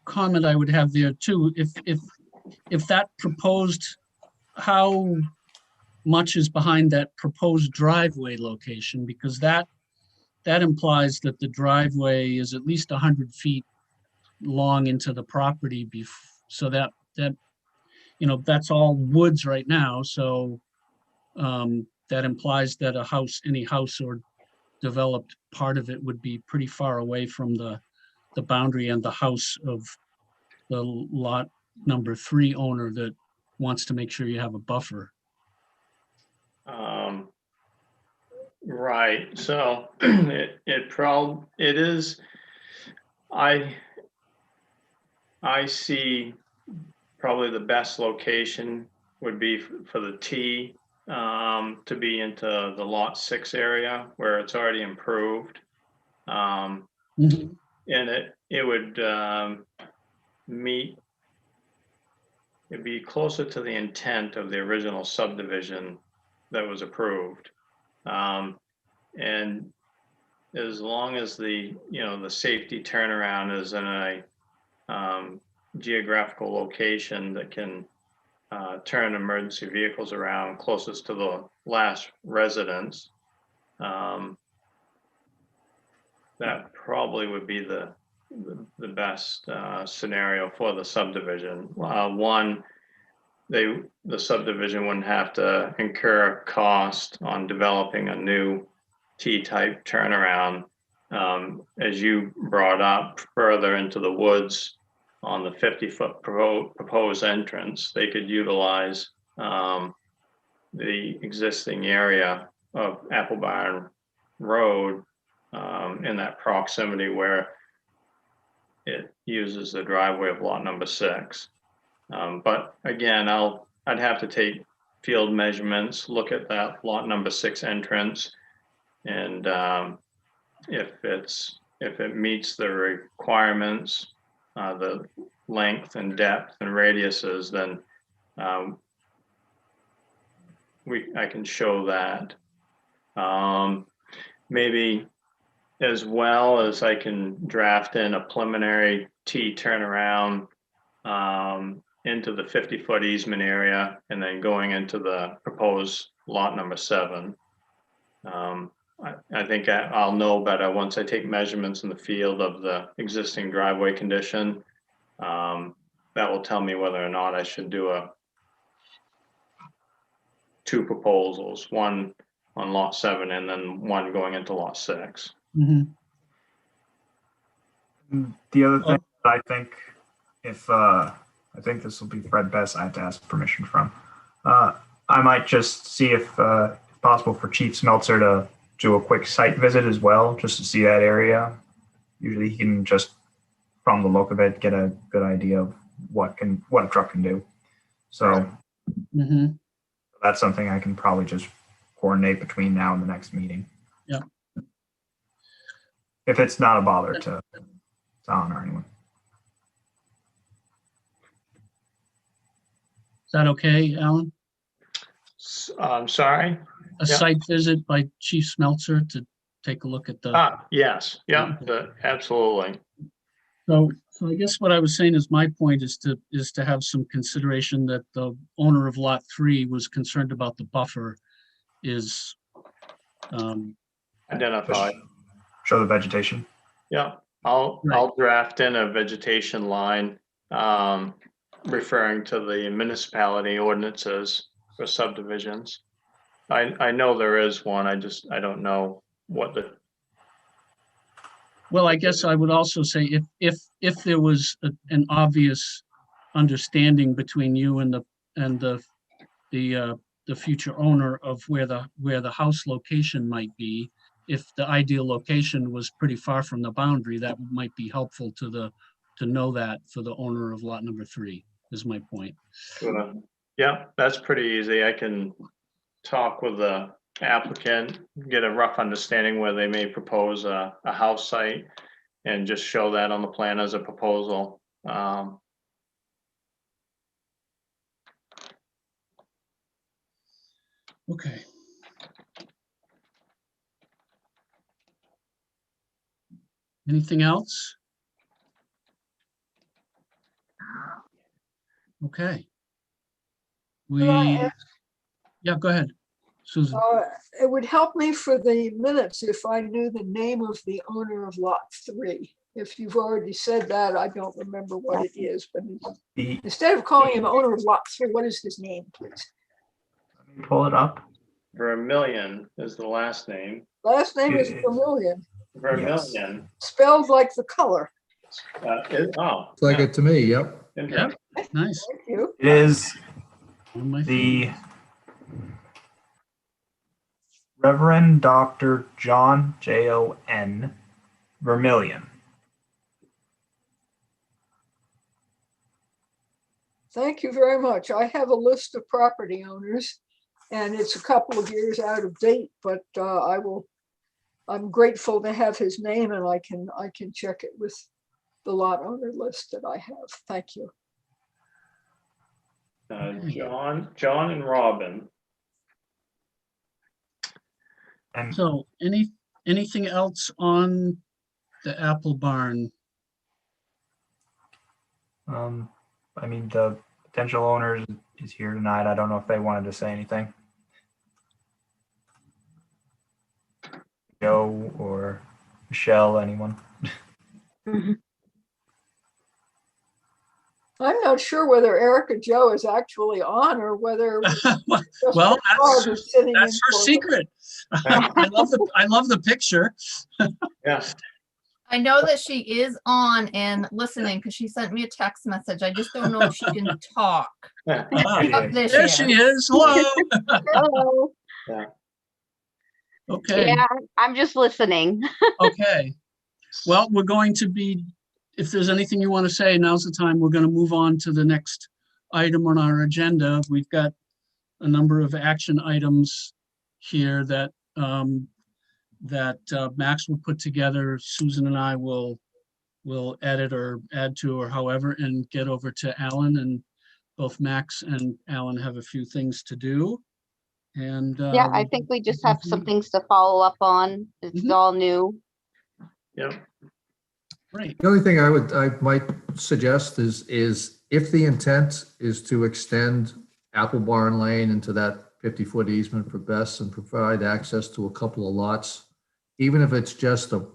comment I would have there too, if that proposed, how much is behind that proposed driveway location? Because that implies that the driveway is at least 100 feet long into the property. So that that's all woods right now. So that implies that any house or developed part of it would be pretty far away from the boundary and the house of the lot number 3 owner that wants to make sure you have a buffer. Right, so it is, I see probably the best location would be for the T to be into the lot 6 area where it's already improved. Mhm. And it would it'd be closer to the intent of the original subdivision that was approved. And as long as the safety turnaround is in a geographical location that can turn emergency vehicles around closest to the last residence, that probably would be the best scenario for the subdivision. One, the subdivision wouldn't have to incur cost on developing a new T-type turnaround. As you brought up, further into the woods on the 50-foot proposed entrance, they could utilize the existing area of Apple Barn Road in that proximity where it uses the driveway of lot number 6. But again, I'd have to take field measurements, look at that lot number 6 entrance, and if it meets the requirements, the length and depth and radiuses, then I can show that. Maybe as well as I can draft in a preliminary T turnaround into the 50-foot easement area and then going into the proposed lot number 7. I think I'll know better once I take measurements in the field of the existing driveway condition. That will tell me whether or not I should do 2 proposals, one on lot 7 and then one going into lot 6. Mhm. The other thing that I think, I think this will be Fred Best, I have to ask permission from. I might just see if possible for Chief Smeltzer to do a quick site visit as well, just to see that area. Usually he can just, from the look of it, get a good idea of what a truck can do. So Mhm. that's something I can probably just coordinate between now and the next meeting. Yeah. If it's not a bother to Alan or anyone. Is that okay, Alan? I'm sorry. A Yeah. site visit by Chief Smeltzer to take a look at the, Yes, yeah, absolutely. so I guess what I was saying is my point is to have some consideration that the owner of lot 3 was concerned about the buffer is, Identified. Show the vegetation. Yeah, I'll Right. draft in a vegetation line referring to the municipality ordinances for subdivisions. I know there is one. I don't know what the. well, I guess I would also say if there was an obvious understanding between you and the future owner of where the house location might be, if the ideal location was pretty far from the boundary, that might be helpful to know that for the owner of lot number 3, is my point. Yeah, that's pretty easy. I can talk with the applicant, get a rough understanding where they may propose a house site and just show that on the plan as a proposal. Okay. Anything else? Okay. Can I Yeah, go ahead, Susan. It would help me for the minutes if I knew the name of the owner of lot 3. If you've already said that, I don't remember what it is, but instead of calling him owner of lot 3, what is his name, please? Let me pull it up. Vermillion is the last name. Last name is It is. Vermillion, Vermillion. spelled like the color. Oh. It's like yeah. it to me, yep. Yeah, nice. Thank you. It is One of my the favorites. Reverend Dr. John Jon Vermillion. Thank you very much. I have a list of property owners and it's a couple of years out of date, but I'm grateful to have his name and I can check it with the lot owner list that I have. Thank you. John and Robin. And So anything else on the Apple Barn? I mean, the potential owners is here tonight. I don't know if they wanted to say anything. Joe or Michelle, anyone? I'm not sure whether Erica Joe is actually on or whether Well, Barb is sitting in that's her for- secret. I love the picture. Yes. I know that she is on and listening because she sent me a text message. I just don't know if she can talk. Ah, Oh, there there she she is. is. Hello. Hello. Okay. Yeah, I'm just listening. Okay. Well, we're going to be, if there's anything you want to say, now's the time. We're going to move on to the next item on our agenda. We've got a number of action items here that Max will put together. Susan and I will edit or add to or however and get over to Alan, and both Max and Alan have a few things to do. And Yeah, I think we just have some Mhm. things to follow up on. It's Mhm. all new. Yep. Great. The only thing I might suggest is if the intent is to extend Apple Barn Lane into that 50-foot easement for Bess and provide access to a couple of lots, even if it's just a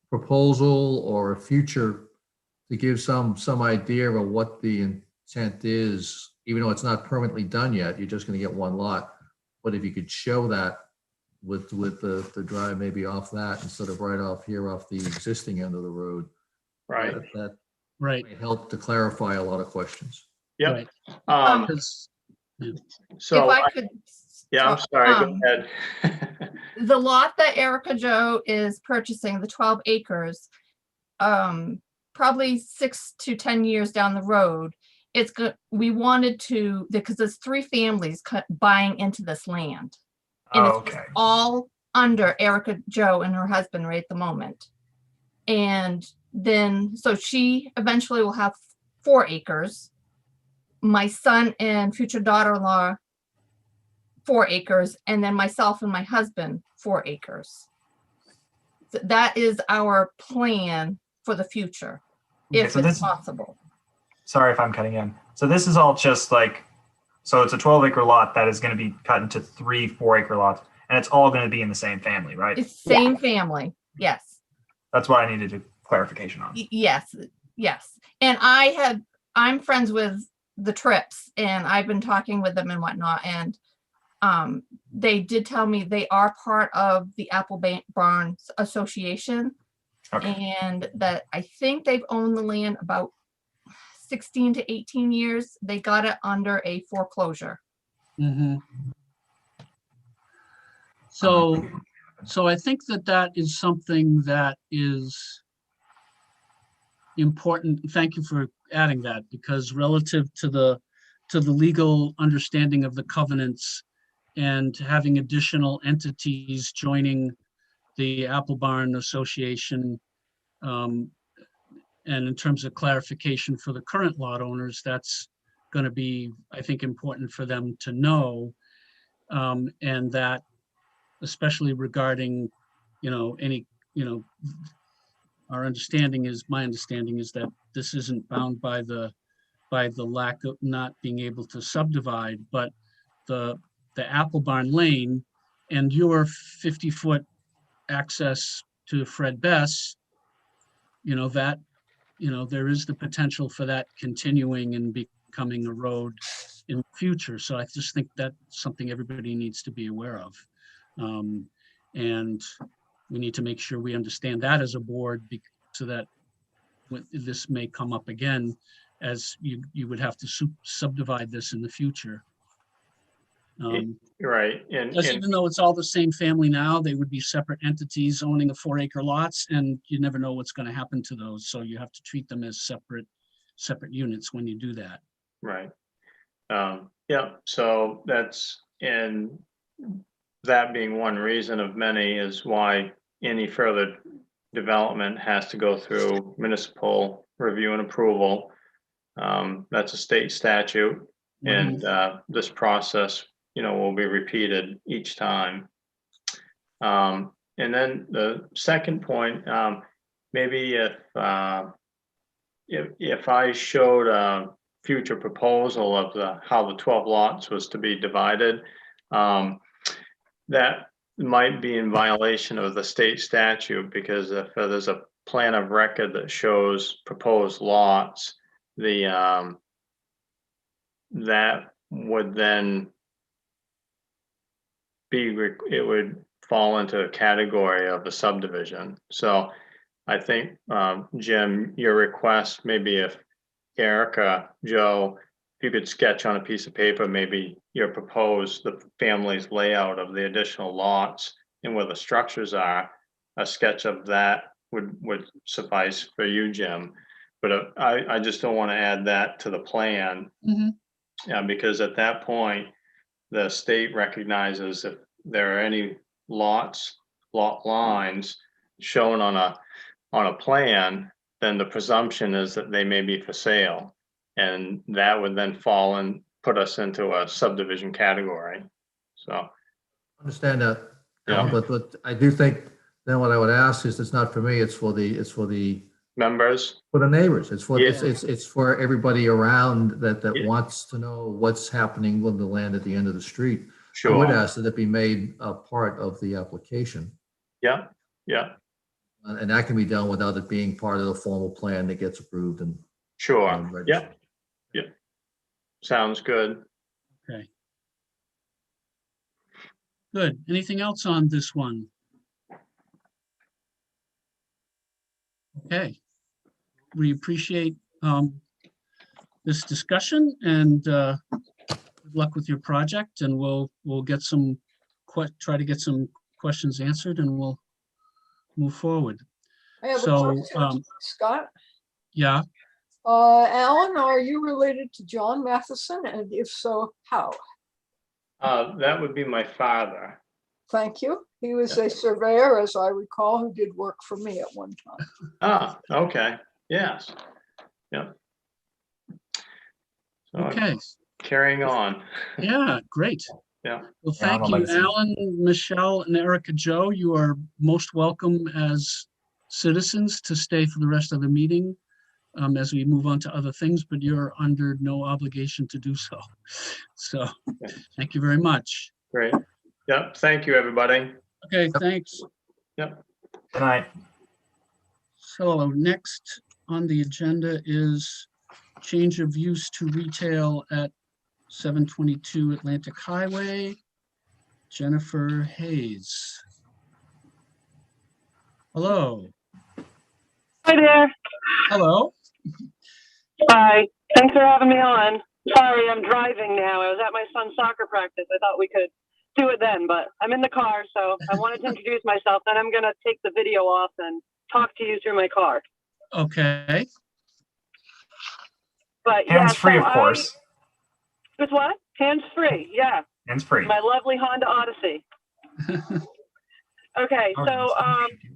proposal or a future to give some idea of what the intent is, even though it's not permanently done yet, you're just going to get one lot. But if you could show that with the drive maybe off that instead of right off here off the existing end of the road, Right. that Right. might help to clarify a lot of questions. Yep. Right. Um, 'Cause- so, If I could. yeah, I'm talk, sorry, go um, ahead. The lot that Erica Joe is purchasing, the 12 acres, probably 6 to 10 years down the road, it's good. We wanted to, because there's 3 families buying into this land. And Oh, it's okay. all under Erica Joe and her husband right at the moment. And then, so she eventually will have 4 acres. My son and future daughter-in-law, 4 acres, and then myself and my husband, 4 acres. So that is our plan for the future, Okay, if so it's this, possible. sorry if I'm cutting in. So this is all just like, so it's a 12-acre lot that is going to be cut into 3 4-acre lots, and it's all going to be in the same family, right? It's same family, yes. That's what I needed a clarification on. Yes, yes. And I'm friends with the Trips, and I've been talking with them and whatnot, and they did tell me they are part of the Apple Barn Association, Okay. and that I think they've owned the land about 16 to 18 years. They got it under a foreclosure. Mhm. So I think that is something that is important. Thank you for adding that, because relative to the legal understanding of the covenants and having additional entities joining the Apple Barn Association, and in terms of clarification for the current lot owners, that's going to be, I think, important for them to know. And that, especially regarding, any, my understanding is that this isn't bound by the lack of not being able to subdivide, but the Apple Barn Lane and your 50-foot access to Fred Bess, there is the potential for that continuing and becoming a road in the future. So I just think that's something everybody needs to be aware of. And we need to make sure we understand that as a board, so that this may come up again, as you would have to subdivide this in the future. Right, Because even though it's all the same family now, they would be separate entities owning a 4-acre lots, and you never know what's going to happen to those. So you have to treat them as separate units when you do that. right. Yeah, so that's, and that being one reason of many is why any further development has to go through municipal review and approval. That's a state statute, and this process, will be repeated each time. And then the second point, maybe if I showed a future proposal of how the 12 lots was to be divided, that might be in violation of the state statute, because if there's a plan of record that shows proposed lots, that would then it would fall into a category of a subdivision. So I think, Jim, your request, maybe if Erica, Joe, if you could sketch on a piece of paper, maybe the family's layout of the additional lots and where the structures are, a sketch of that would suffice for you, Jim. But I just don't want to add that to the plan. Because at that point, the state recognizes if there are any lot lines shown on a plan, then the presumption is that they may be for sale. And that would then fall and put us into a subdivision category. So. Understand that, Alan, but I do think then what I would ask is, it's not for me, it's for the Members. for the neighbors. It's for, Yeah. it's for everybody around that wants to know what's happening with the land at the end of the street. I would Sure. ask that it be made a part of the application. Yeah. And that can be done without it being part of the formal plan that gets approved and. Sure. registered. Yeah. Sounds good. Okay. Good. Anything else on this one? Okay. We appreciate this discussion, and good luck with your project, and we'll get some try to get some questions answered, and we'll move forward. I have a So, question, Scott. Yeah, Alan, are you related to John Matheson? And if so, how? That would be my father. Thank you. He was a surveyor, as I recall, who did work for me at one time. Okay. Yes. Yeah. So, okay. carrying on. Yeah, great. Yeah. Well, Yeah, thank I'm a you, legacy. Alan, Michelle, and Erica Joe. You are most welcome as citizens to stay for the rest of the meeting as we move on to other things, but you're under no obligation to do so. So thank you very much. Great. Yep. Thank you, everybody. Okay, thanks. Yep. Good night. So next on the agenda is change of use to retail at 722 Atlantic Highway. Jennifer Hayes. Hello. Hi there. Hello. Hi. Thanks for having me on. Sorry, I'm driving now. I was at my son's soccer practice. I thought we could do it then, but I'm in the car, so I wanted to introduce myself. Then I'm going to take the video off and talk to you through my car. Okay. But yeah, Hands-free, so of course. With what? Hands-free, yeah. Hands-free. My lovely Honda Odyssey. Okay, so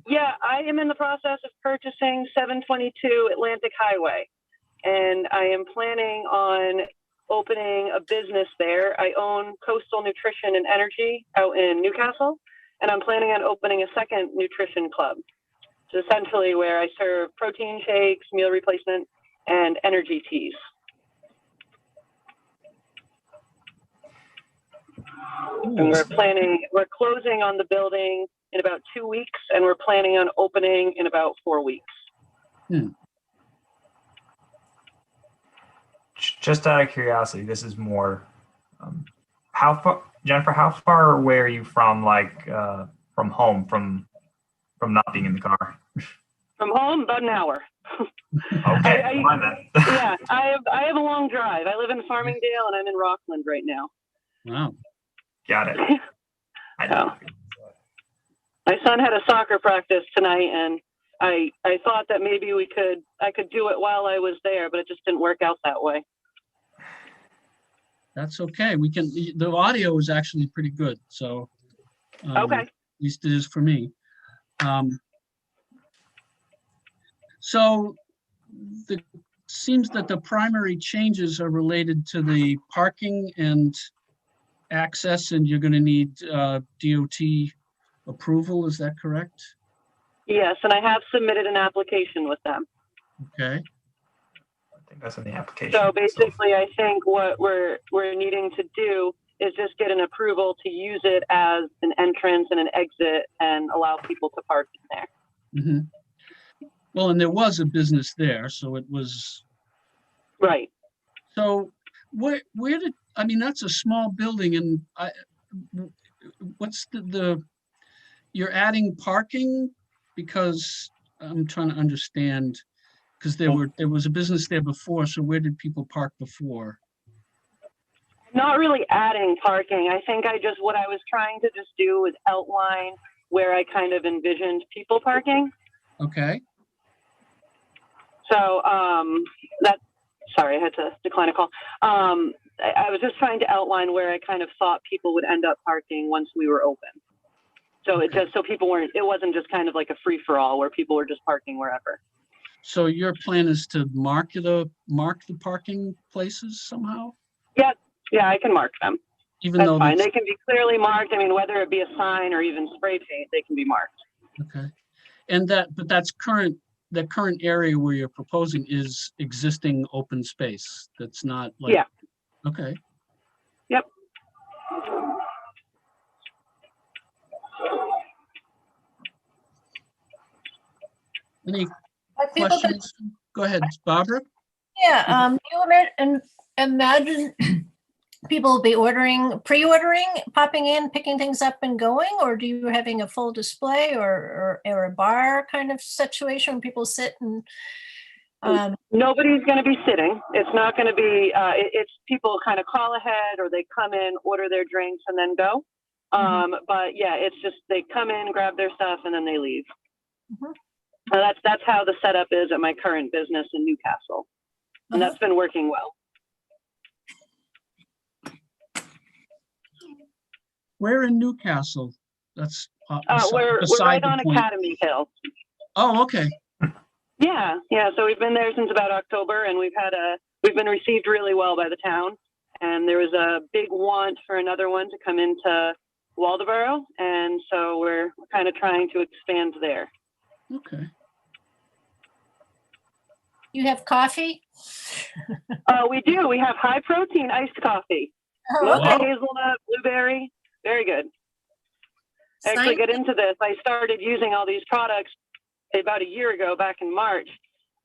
yeah, I am in the process of purchasing 722 Atlantic Highway, and I am planning on opening a business there. I own Coastal Nutrition and Energy out in Newcastle, and I'm planning on opening a second nutrition club. It's essentially where I serve protein shakes, meal replacement, and energy teas. And we're closing on the building in about 2 weeks, and we're planning on opening in about 4 weeks. Just out of curiosity, this is more, how far, Jennifer, how far away are you from, like, from home, from not being in the car? From home, about an hour. Okay, I- fine then. Yeah, I have a long drive. I live in Farmingdale and I'm in Rockland right now. Wow. Got it. I know. My son had a soccer practice tonight, and I thought that maybe I could do it while I was there, but it just didn't work out that way. That's okay. We can, the audio is actually pretty good, so. Okay. At least it is for me. So seems that the primary changes are related to the parking and access, and you're going to need DOT approval. Is that correct? Yes, and I have submitted an application with them. Okay. I think that's in the application. So basically, I think what we're needing to do is just get an approval to use it as an entrance and an exit and allow people to park in there. Mhm. Well, and there was a business there, so it was. Right. So where did, I mean, that's a small building, and what's you're adding parking? Because I'm trying to understand, because there was a business there before, so where did people park before? Not really adding parking. I think what I was trying to just do was outline where I kind of envisioned people parking. Okay. So sorry, I had to decline a call. I was just trying to outline where I kind of thought people would end up parking once we were open. So it just, so people weren't, it wasn't just kind of like a free for all where people were just parking wherever. So your plan is to mark the parking places somehow? Yeah, I can mark them. Even That's though fine. They can be clearly marked. I mean, whether it be a sign or even spray paint, they can be marked. Okay. And but that's the current area where you're proposing is existing open space. That's not like. Yeah. Okay. Yep. Any Are people gonna- questions? Go ahead, Barbara. Yeah, you imagine people will be pre-ordering, popping in, picking things up and going, or do you having a full display or a bar kind of situation where people sit and Nobody's going to be sitting. It's not going to be, it's people kind of call ahead or they come in, order their drinks and then go. But yeah, it's just, they come in, grab their stuff and then they leave. That's how the setup is at my current business in Newcastle. And that's been working well. Where in Newcastle? That's We're right on Academy Hill. Oh, okay. Yeah. So we've been there since about October, and we've been received really well by the town. And there was a big want for another one to come into Waldoboro, and so we're kind of trying to expand there. Okay. you have coffee? We do. We have high protein iced coffee. Oh, Mocha, okay. hazelnut, blueberry. Very good. I actually get into this. I started using all these products about a year ago, back in March,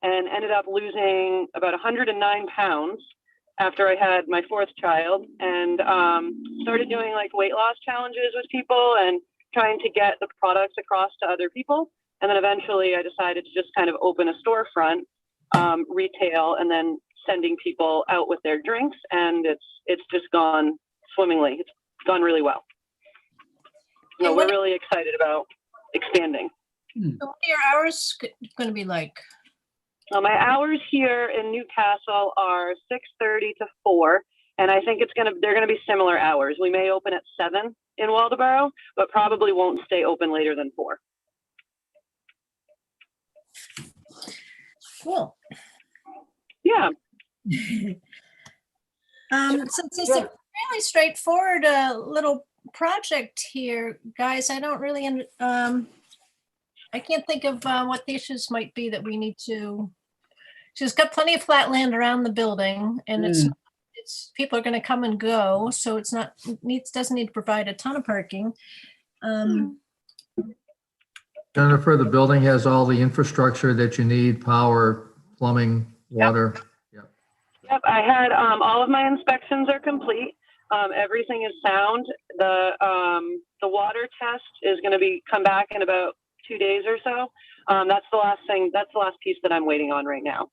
and ended up losing about 109 pounds after I had my fourth child, and started doing like weight loss challenges with people and trying to get the products across to other people. And then eventually I decided to just kind of open a storefront, retail, and then sending people out with their drinks. And it's just gone swimmingly. It's gone really well. So we're really excited about expanding. So what are your hours going to be like? My hours here in Newcastle are 6:30 to 4, and I think they're gonna be similar hours. We may open at 7 in Waldoboro, but probably won't stay open later than 4. Cool. Yeah. Since it's a fairly straightforward little project here, guys, I don't really, I can't think of what the issues might be that we need to. She's got plenty of flat land around the building, and it's people are going to come and go, so it's not doesn't need to provide a ton of parking. Jennifer, the building has all the infrastructure that you need, power, plumbing, water. Yep, I had all of my inspections are complete. Everything is sound. The water test is going to come back in about 2 days or so. That's the last thing, that's the last piece that I'm waiting on right now.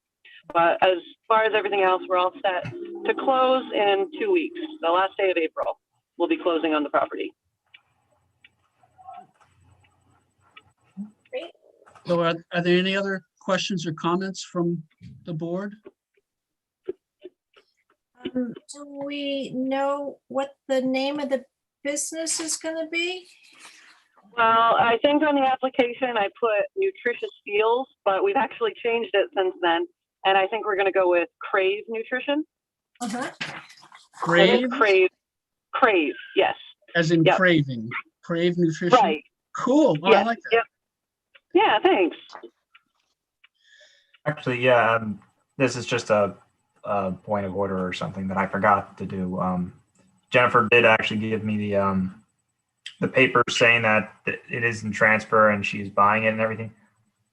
But as far as everything else, we're all set to close in 2 weeks. The last day of April, we'll be closing on the property. So are there any other questions or comments from the board? Do we know what the name of the business is gonna be? Well, I think on the application I put nutritious feels, but we've actually changed it since then. And I think we're going to go with Crave Nutrition. Uh-huh. Crave, Crave, yes. as in Yep. craving, Crave Nutrition? Right. Cool, well, I Yes. like that. Yep. Yeah, thanks. Actually, yeah, this is just a point of order or something that I forgot to do. Jennifer did actually give me the paper saying that it is in transfer and she's buying it and everything.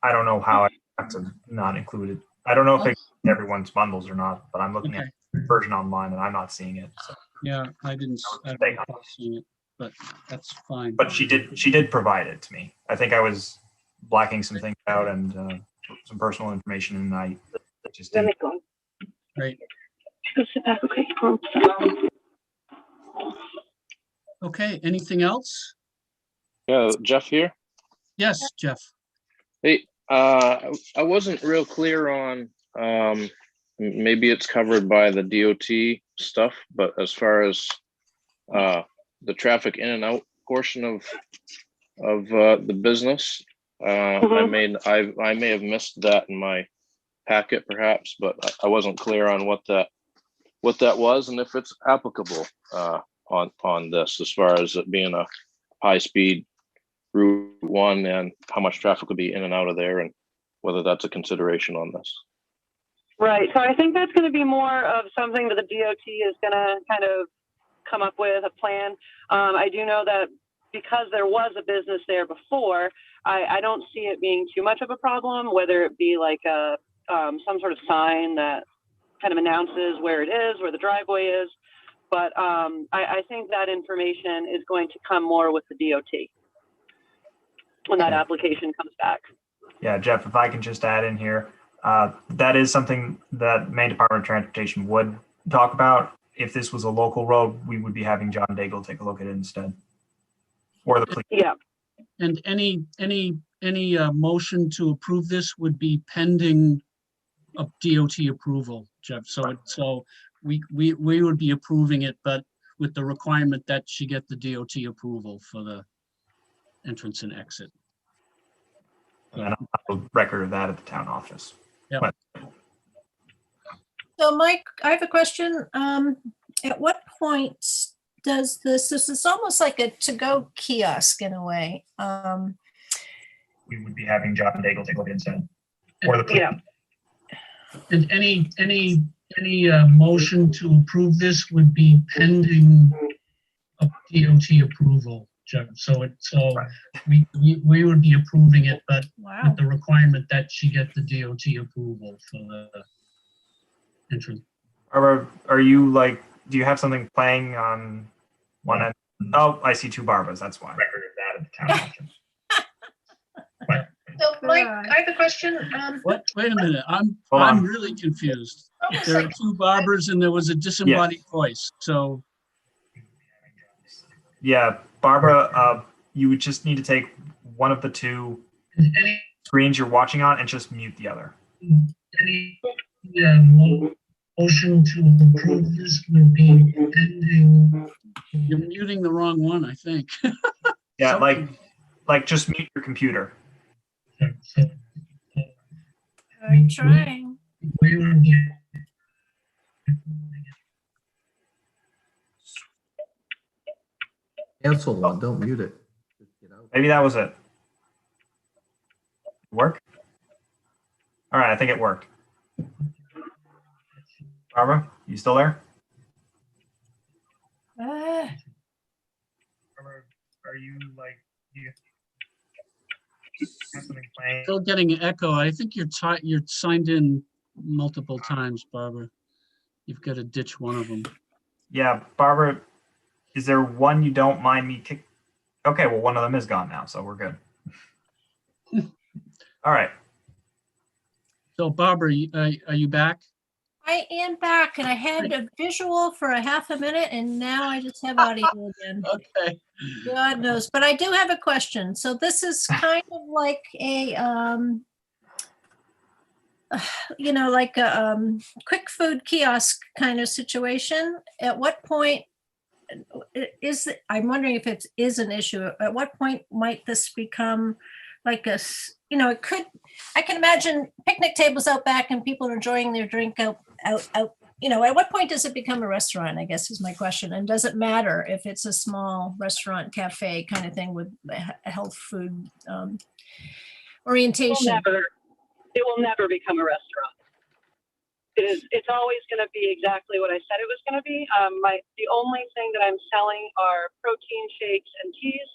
I don't know how I got to not include it. I don't know if it's everyone's bundles or not, but I'm looking at the version online and I'm not seeing it. So. Yeah, I don't recall seeing it, but that's fine. But she did provide it to me. I think I was blacking some things out and some personal information, and I just didn't. Great. Okay, anything else? Yeah, Jeff here. Yes, Jeff. Hey, I wasn't real clear on, maybe it's covered by the DOT stuff, but as far as the traffic in and out portion of the business, I may have missed that in my packet perhaps, but I wasn't clear on what that was and if it's applicable on this, as far as it being a high-speed Route 1 and how much traffic would be in and out of there, and whether that's a consideration on this. Right. So I think that's going to be more of something that the DOT is going to kind of come up with a plan. I do know that because there was a business there before, I don't see it being too much of a problem, whether it be like some sort of sign that kind of announces where it is, where the driveway is. But I think that information is going to come more with the DOT when that application comes back. Yeah, Jeff, if I can just add in here, that is something that Maine Department of Transportation would talk about. If this was a local road, we would be having John Daigle take a look at it instead. Or the police. Yeah. And any motion to approve this would be pending a DOT approval, Jeff. So we would be approving it, but with the requirement that she get the DOT approval for the entrance and exit. And I'll have a record of that at the town office. Yeah. So Mike, I have a question. At what point does this is almost like a to-go kiosk in a way. We would be having John Daigle take a look at it instead. Or the police. Yeah. And any motion to approve this would be pending a DOT approval, Jeff. So we would be approving it, but Wow. with the requirement that she get the DOT approval for the entrance. Are you like, do you have something playing on one end? Oh, I see two Barbas. That's why. Record of that at the town office. So Mike, I have a question. What? Wait a minute. Hold I'm on. really confused. There are two Barbers and there was a disembodied voice. So Yeah, Barbara, you would just need to take one of the two screens you're watching on and just mute the other. any motion to approve this would be pending. You're muting the wrong one, I think. Yeah, Something. like just mute your computer. I'm trying. We would be Cancel one, don't mute it. Just get out. Maybe that was it. Work? All right, I think it worked. Barbara, you still there? Barbara, are you like, you have something playing? still getting an echo. I think you're signed in multiple times, Barbara. You've got to ditch one of them. Yeah, Barbara, is there one you don't mind me kick? Okay, well, one of them is gone now, so we're good. All right. So Barbara, are you back? I am back and I had a visual for a half a minute and now I just have audio again. Okay. God knows, but I do have a question. So this is kind of like a, like a quick food kiosk kind of situation. At what point I'm wondering if it is an issue. At what point might this become like it could, I can imagine picnic tables out back and people are enjoying their drink out. At what point does it become a restaurant, I guess is my question. And does it matter if it's a small restaurant, cafe kind of thing with a health food orientation? It will never become a restaurant. It's always going to be exactly what I said it was going to be. The only thing that I'm selling are protein shakes and teas,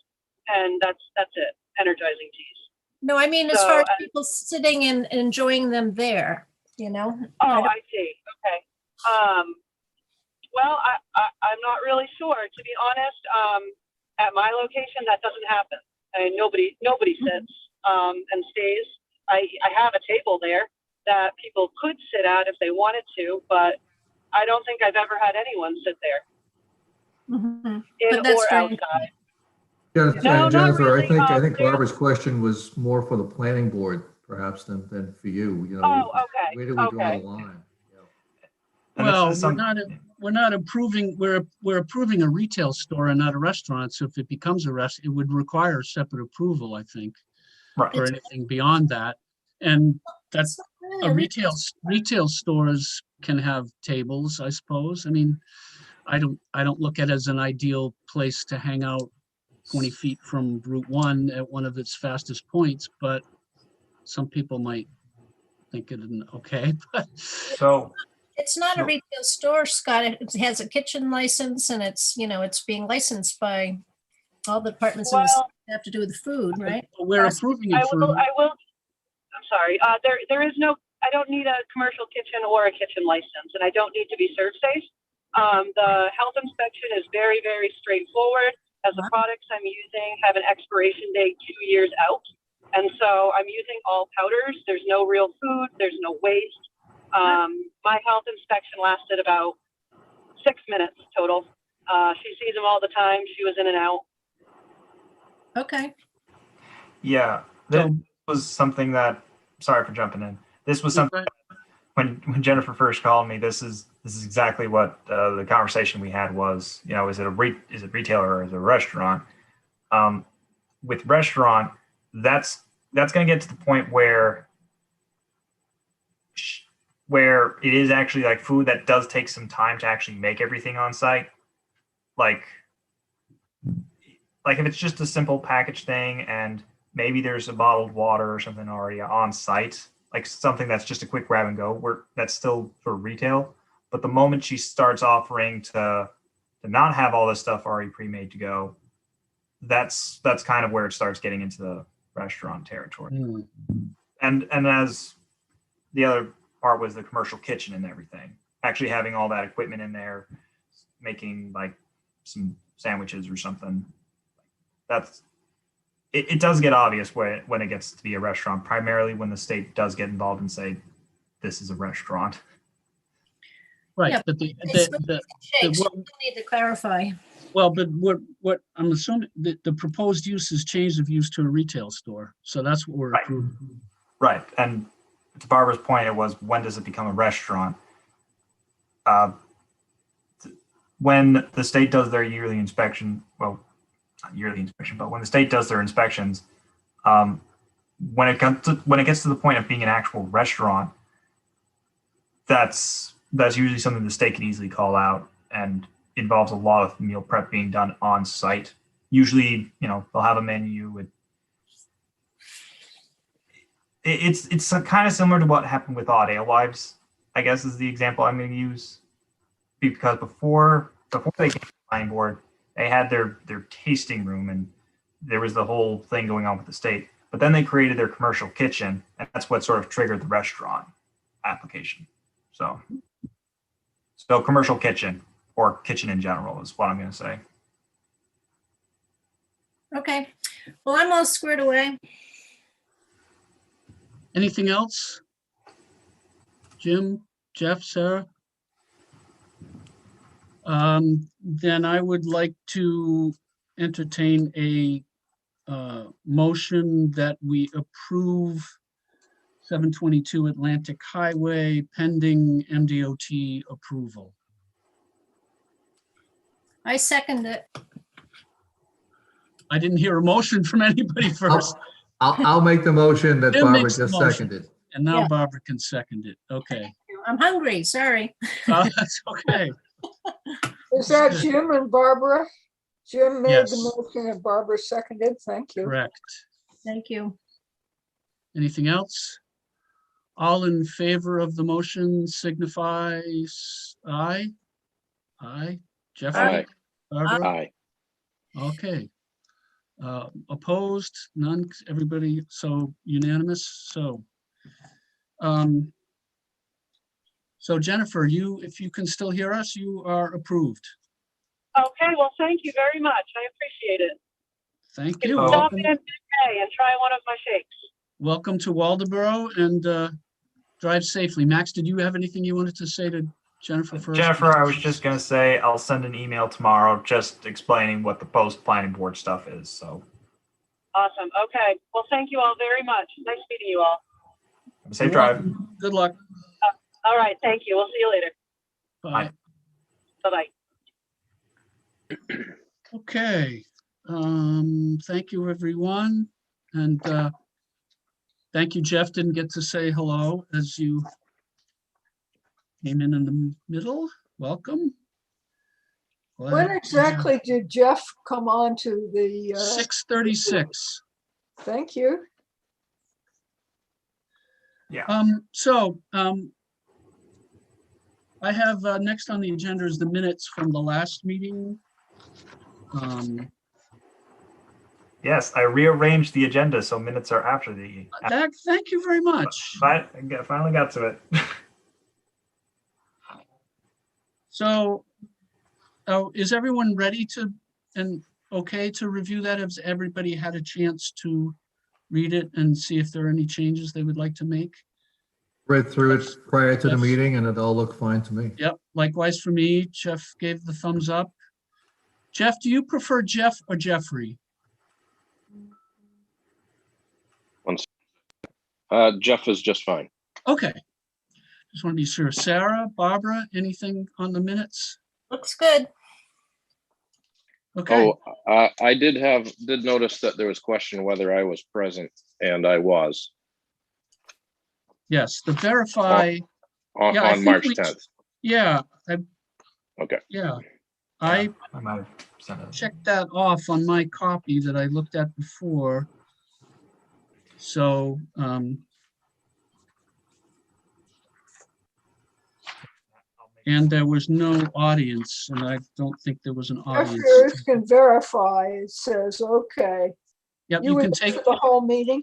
and that's it. Energizing teas. No, I mean, as So, far as people sitting and enjoying them there, Oh, I see. Okay. Well, I'm not really sure. To be honest, at my location, that doesn't happen. I mean, nobody sits and stays. I have a table there that people could sit at if they wanted to, but I don't think I've ever had anyone sit there, Mhm. in But that's or during- outside. Yeah, No, not Jennifer, really. I think There's- Barbara's question was more for the planning board perhaps than for you. Oh, okay. Where do we draw Okay. the line? And this Well, is we're not approving, we're approving a retail store and not a restaurant. So if it becomes a it would require separate approval, I think, right. for anything beyond that. And that's Really a a retail stores can have tables, I suppose. I mean, I don't look at it as an ideal place to hang out 20 feet from Route 1 at one of its fastest points, but some people might think it okay. But So It's not a retail store, Scott. It has a kitchen license and it's being licensed by all the departments in the Well, city that have to do with the food, right? we're approving it for, I will. I'm sorry. There is no. I don't need a commercial kitchen or a kitchen license, and I don't need to be serve safe. The health inspection is very, very straightforward. As the products I'm using have an expiration date 2 years out, and so I'm using all powders. There's no real food. There's no waste. My health inspection lasted about 6 minutes total. She sees them all the time. She was in and out. Okay. yeah, that was something that. Sorry for jumping in. This was something when Jennifer first called me. This is exactly what the conversation we had was. Is it retailer or is it a restaurant? With restaurant, that's going to get to the point where it is actually like food that does take some time to actually make everything on site. Like if it's just a simple package thing and maybe there's a bottled water or something already on site, like something that's just a quick grab and go, that's still for retail. But the moment she starts offering to not have all this stuff already pre-made to go, that's kind of where it starts getting into the restaurant territory. And as the other part was the commercial kitchen and everything, actually having all that equipment in there, making like some sandwiches or something. It does get obvious when it gets to be a restaurant, primarily when the state does get involved and say, this is a restaurant. right, Yeah, but Shakes, we still need to clarify. well, but what I'm assuming that the proposed use is change of use to a retail store. So that's what we're Right. approving. Right. And to Barbara's point, it was, when does it become a restaurant? When the state does their yearly inspection, well, not yearly inspection, but when the state does their inspections, when it gets to the point of being an actual restaurant, that's usually something the state can easily call out and involves a lot of meal prep being done on site. Usually, they'll have a menu. It's kind of similar to what happened with Odd Alewives, I guess, is the example I'm going to use. Because before they came to the planning board, they had their tasting room and there was the whole thing going on with the state. But then they created their commercial kitchen, and that's what sort of triggered the restaurant application. So commercial kitchen, or kitchen in general, is what I'm going to say. Okay. Well, I'm all squared away. Anything else? Jim, Jeff, Sarah? Then I would like to entertain a motion that we approve 722 Atlantic Highway pending MDOT approval. I second it. I didn't hear a motion from anybody first. I'll make the motion that Jim Barbara makes the just motion. seconded. And now Yeah. Barbara can second it. Okay. I'm hungry, sorry. That's okay. Is that Jim and Barbara? Jim made Yes. the motion and Barbara seconded. Thank you. Correct. Thank you. Anything else? All in favor of the motion signify aye. Aye. Jeffrey? Aye. Barbara? Aye. Okay. Opposed? None? Everybody? So unanimous? So Jennifer, if you can still hear us, you are approved. Okay, well, thank you very much. I appreciate it. Thank Can you. stop Welcome, in today and try one of my shakes. welcome to Waldeboro and drive safely. Max, did you have anything you wanted to say to Jennifer first? Jennifer, I was just gonna say, I'll send an email tomorrow just explaining what the post planning board stuff is, so. Awesome. Okay. Well, thank you all very much. Nice meeting you all. Safe You're drive. welcome. Good luck. All right. Thank you. We'll see you later. Bye. Bye-bye. Okay. Thank you, everyone. And thank you, Jeff. Didn't get to say hello as you came in the middle. Welcome. When Glad- exactly did Jeff come on to the, 6:36. thank you. I have next on the agenda is the minutes from the last meeting. Yes, I rearranged the agenda so minutes are after the. Thank you very much. I finally got to it. So, is everyone ready to, and okay to review that? Has everybody had a chance to read it and see if there are any changes they would like to make? Read through it prior to the Yes. meeting and it all looked fine to me. Yep, likewise for me. Jeff gave the thumbs up. Jeff, do you prefer Jeff or Jeffrey? Jeff is just fine. Okay. Just want to be sure. Sarah, Barbara, anything on the minutes? Looks good. Okay, I did notice that there was question whether I was present, and I was yes, the verify, on, Yeah, I on think March we- 10th. yeah. Okay. Yeah, I I might have sent it. checked that off on my copy that I looked at before. So, and there was no audience, and I don't think there was an audience. Jeffrey can verify, it says, okay. Yep, You you were can there take, for the whole meeting?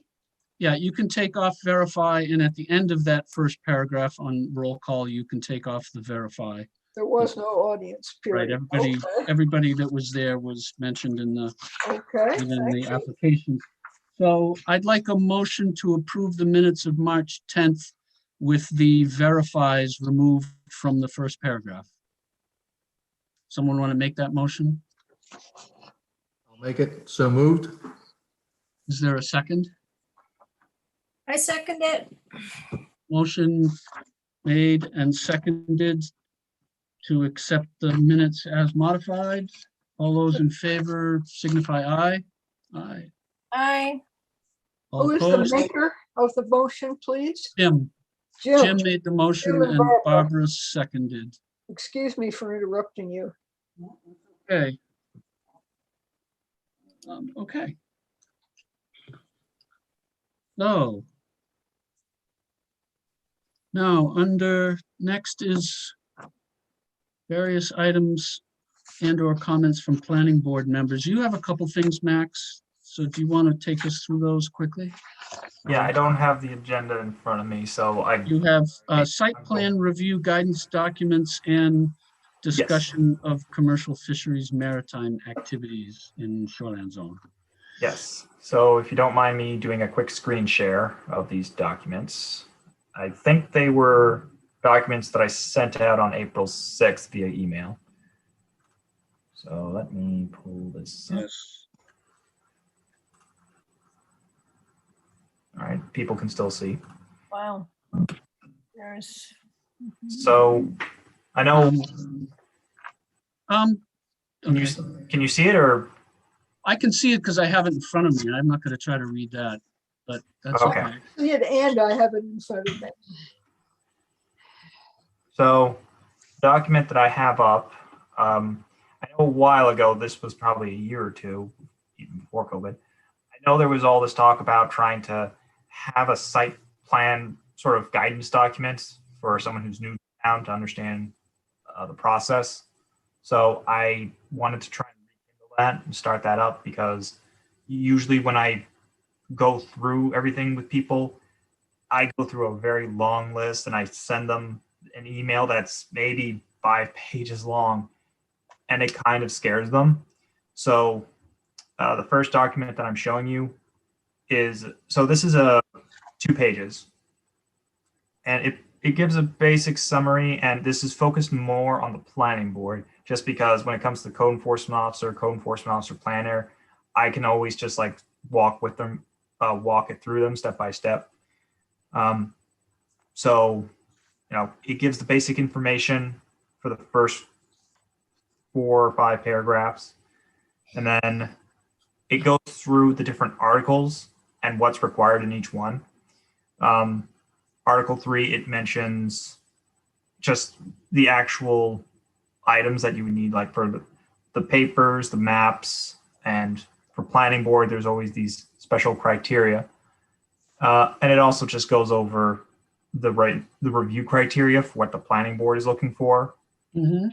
yeah, you can take off verify, and at the end of that first paragraph on roll call, you can take off the verify. There was no audience, Right, period. everybody that was there was mentioned in the Okay, within thank the you. application. So I'd like a motion to approve the minutes of March 10th with the verifies removed from the first paragraph. Someone want to make that motion? I'll make it. So moved. Is there a second? I second it. Motion made and seconded to accept the minutes as modified. All those in favor signify aye. Aye. Aye. All Who is the opposed? maker of the motion, please? Jim Jim, made the motion Jim and and Barbara. Barbara seconded. excuse me for interrupting you. Okay. Okay. So. Now, next is various items and or comments from planning board members. You have a couple things, Max. So do you want to take us through those quickly? Yeah, I don't have the agenda in front of me, so You have site plan review guidance documents and discussion of commercial fisheries maritime activities in shoreline zone. Yes. So if you don't mind me doing a quick screen share of these documents, I think they were documents that I sent out on April 6th via email. So let me pull this up. Yes. All right, people can still see. Wow. There's. So I know, Um, can you, okay. can you see it or? I can see it because I have it in front of me. I'm not going to try to read that, but that's Okay. okay. See it, and I have it in front of me. So document that I have up, I know a while ago, this was probably a year or two, even before COVID. I know there was all this talk about trying to have a site plan sort of guidance document for someone who's new to town to understand the process. So I wanted to try and rekindle that and start that up because usually when I go through everything with people, I go through a very long list and I send them an email that's maybe 5 pages long and it kind of scares them. So the first document that I'm showing you is, so this is 2 pages and it gives a basic summary, and this is focused more on the planning board just because when it comes to code enforcement officer planner, I can always just like walk with them, walk it through them step by step. So, you know, it gives the basic information for the first 4 or 5 paragraphs. And then it goes through the different articles and what's required in each one. Article 3, it mentions just the actual items that you would need, like for the papers, the maps, and for planning board, there's always these special criteria. And it also just goes over the review criteria for what the planning board is looking for. Mhm.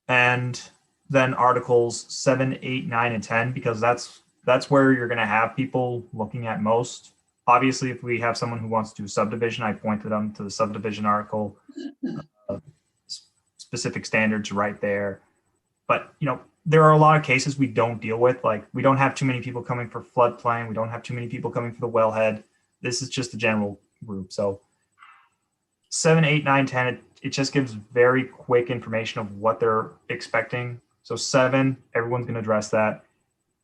And then articles 7, 8, 9, and 10, because that's where you're going to have people looking at most. Obviously, if we have someone who wants to do subdivision, I pointed them to the subdivision article, specific standards right there. But, you know, there are a lot of cases we don't deal with. Like, we don't have too many people coming for floodplain. We don't have too many people coming for the wellhead. This is just the general group. So 7, 8, 9, 10, it just gives very quick information of what they're expecting. So 7, everyone's going to address that.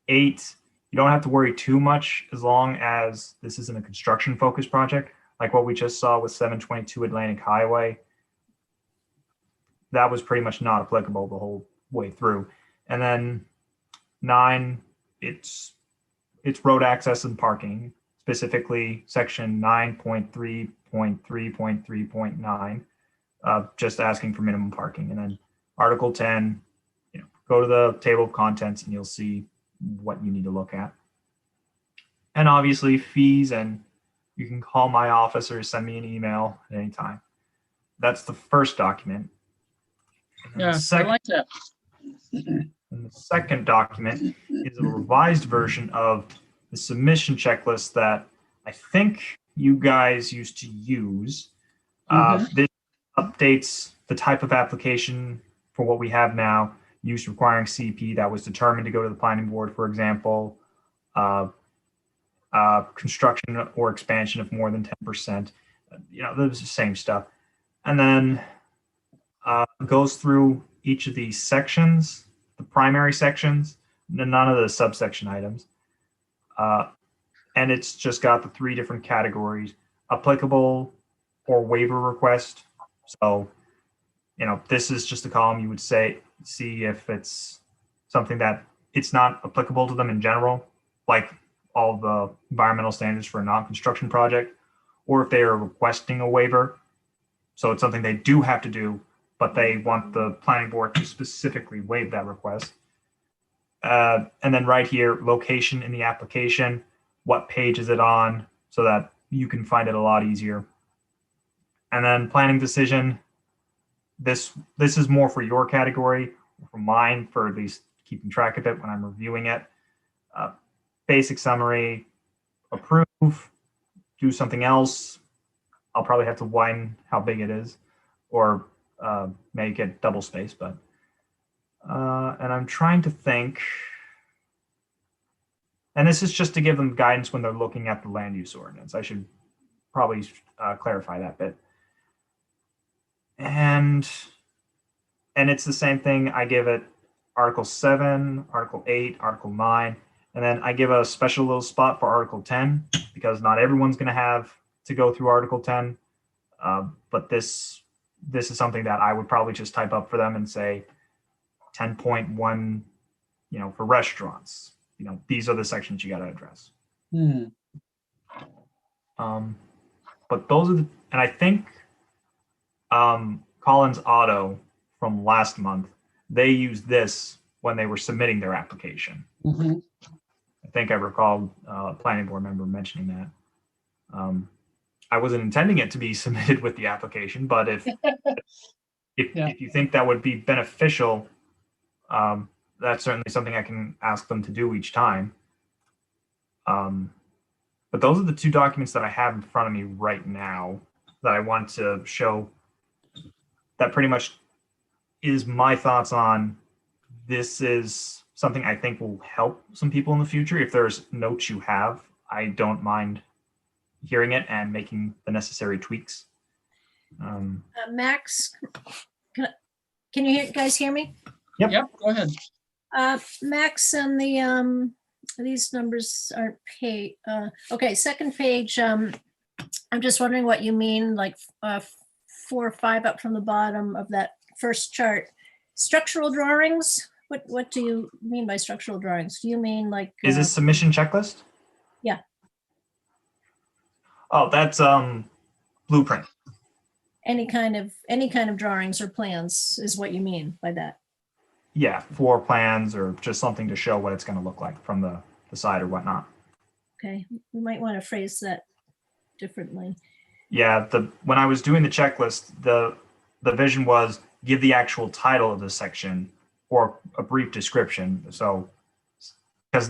8, you don't have to worry too much as long as this isn't a construction focused project, like what we just saw with 722 Atlantic Highway. That was pretty much not applicable the whole way through. And then 9, it's road access and parking, specifically section 9.3.3.3.9, just asking for minimum parking. And then Article 10, you know, go to the table of contents and you'll see what you need to look at. And obviously fees, and you can call my office or send me an email at any time. That's the first document. And Yeah, I like that. and the second document is a revised version of the submission checklist that I think you guys used to use. This updates the type of application for what we have now, use requiring CP that was determined to go to the planning board, for example, construction or expansion of more than 10%. You know, the same stuff. And then goes through each of these sections, the primary sections, none of the subsection items. And it's just got the 3 different categories: applicable or waiver request. So, you know, this is just a column you would see if it's something that it's not applicable to them in general, like all the environmental standards for a non-construction project, or if they are requesting a waiver. So it's something they do have to do, but they want the planning board to specifically waive that request. And then right here, location in the application, what page is it on, so that you can find it a lot easier. And then planning decision, this is more for your category, for mine, for at least keeping track of it when I'm reviewing it. Basic summary, approve, do something else. I'll probably have to widen how big it is, or make it double space, but and I'm trying to think. And this is just to give them guidance when they're looking at the land use ordinance. I should probably clarify that bit. And it's the same thing. I give it Article 7, Article 8, Article 9, and then I give a special little spot for Article 10 because not everyone's going to have to go through Article 10. But this is something that I would probably just type up for them and say 10.1, for restaurants. These are the sections you got to address. But those are and I think Collins Auto from last month, they used this when they were submitting their application. I think I recall a planning board member mentioning that. I wasn't intending it to be submitted with the application, but if you think that would be beneficial, that's certainly something I can ask them to do each time. But those are the two documents that I have in front of me right now that I want to show. That pretty much is my thoughts on this. Is something I think will help some people in the future. If there's notes you have, I don't mind hearing it and making the necessary tweaks. Max, can you guys hear me? Yep. Go ahead. Max, and these numbers aren't paid. Okay, second page. I'm just wondering what you mean, like 4 or 5 up from the bottom of that first chart. Structural drawings. What do you mean by structural drawings? Do you mean like? Is this submission checklist? Yeah. Oh, that's blueprint. Any kind of drawings or plans is what you mean by that. Yeah, floor plans or just something to show what it's going to look like from the side or whatnot. Okay, we might want to phrase that differently. Yeah, when I was doing the checklist, the vision was give the actual title of the section or a brief description. So, because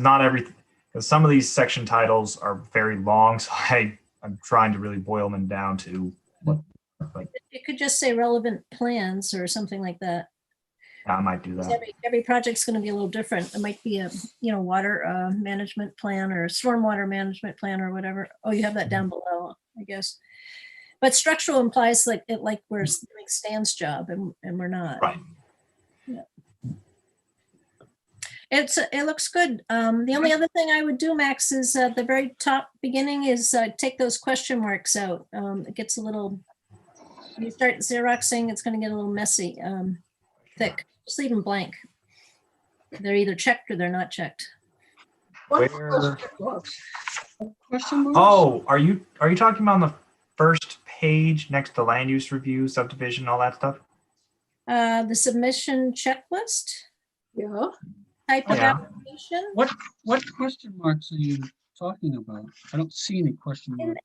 some of these section titles are very long, so I'm trying to really boil them down to what. It could just say relevant plans or something like that. I might do that. Every project's going to be a little different. It might be a water management plan or stormwater management plan or whatever. Oh, you have that down below, I guess. But structural implies like we're doing Stan's job and we're not. Right. Yeah. It looks good. The only other thing I would do, Max, is at the very top beginning is take those question marks out. It gets a little, when you start Xeroxing, it's going to get a little messy, thick. Just leave them blank. They're either checked or they're not checked. Where? Question marks? Oh, are you talking about on the first page next to land use review, subdivision, all that stuff? The submission checklist, Yeah. type of Yeah. application. What question marks are you talking about? I don't see any question marks.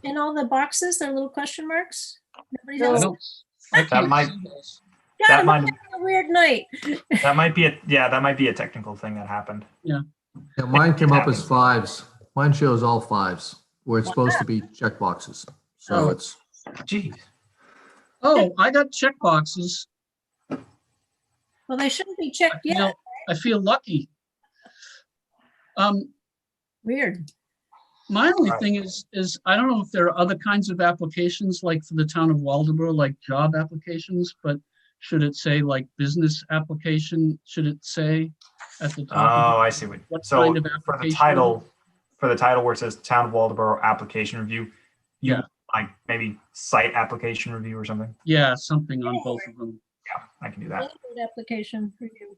In all the boxes, there are little question marks. Nobody No. I has. don't. I can't might- see those. God, that I'm might- having a weird night. That might be a technical thing that happened. Yeah, mine came up as 5s. Mine shows all 5s where it's supposed to be check boxes. So Oh. it's, Geez. Oh, I got check boxes. Well, they shouldn't be checked You know, yet. I feel lucky. Weird. My only Right. thing is I don't know if there are other kinds of applications like for the town of Waldeboro, like job applications, but should it say like business application? Should it say at the top? Oh, of I it, see. what So kind of for the application? title where it says Town of Waldeboro application review, you Yeah. like maybe site application review or something. Yeah, something on both of them. Yeah, I can do that. Application for you.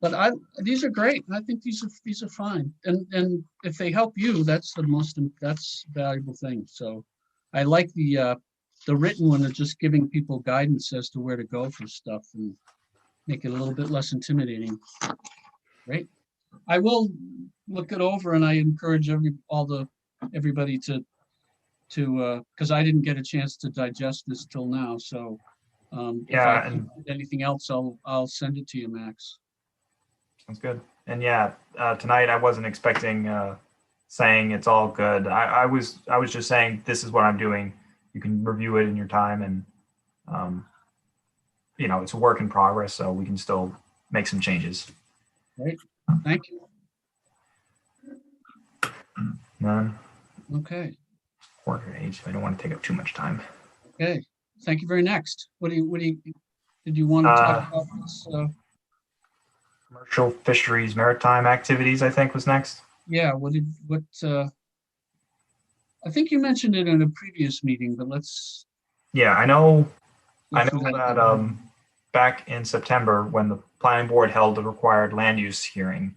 But these are great. I think these are fine. And if they help you, that's that's a valuable thing. So I like the written one of just giving people guidance as to where to go for stuff and make it a little bit less intimidating. Right? I will look it over and I encourage everybody to because I didn't get a chance to digest this till now. So if Yeah, I and find anything else, I'll send it to you, Max. sounds good. And yeah, tonight I wasn't expecting saying it's all good. I was just saying this is what I'm doing. You can review it in your time, and it's a work in progress, so we can still make some changes. Right. Thank you. None. Okay, Quarter to 8, so I don't want to take up too much time. okay. Thank you very next. What do you, did you want to talk about this? Commercial fisheries, maritime activities, I think was next. Yeah, I think you mentioned it in a previous meeting, but let's. Yeah, I know go through that back in September, when the planning board held the required land use hearing,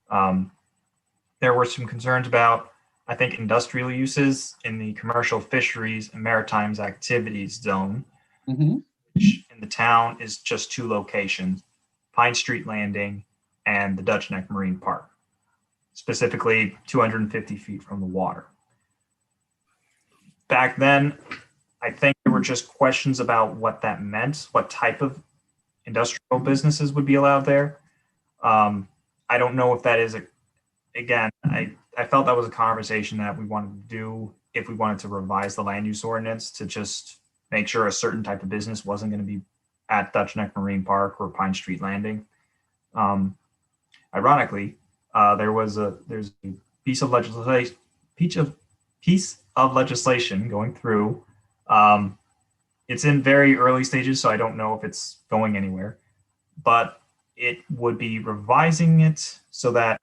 there were some concerns about, I think, industrial uses in the commercial fisheries and maritimes activities zone, Mhm. which in the town is just 2 locations, Pine Street Landing and the Dutch Neck Marine Park, specifically 250 feet from the water. Back then, I think there were just questions about what that meant, what type of industrial businesses would be allowed there. I don't know if that is again, I felt that was a conversation that we wanted to do if we wanted to revise the land use ordinance to just make sure a certain type of business wasn't going to be at Dutch Neck Marine Park or Pine Street Landing. Ironically, there's a piece of legislation going through. It's in very early stages, so I don't know if it's going anywhere, but it would be revising it so that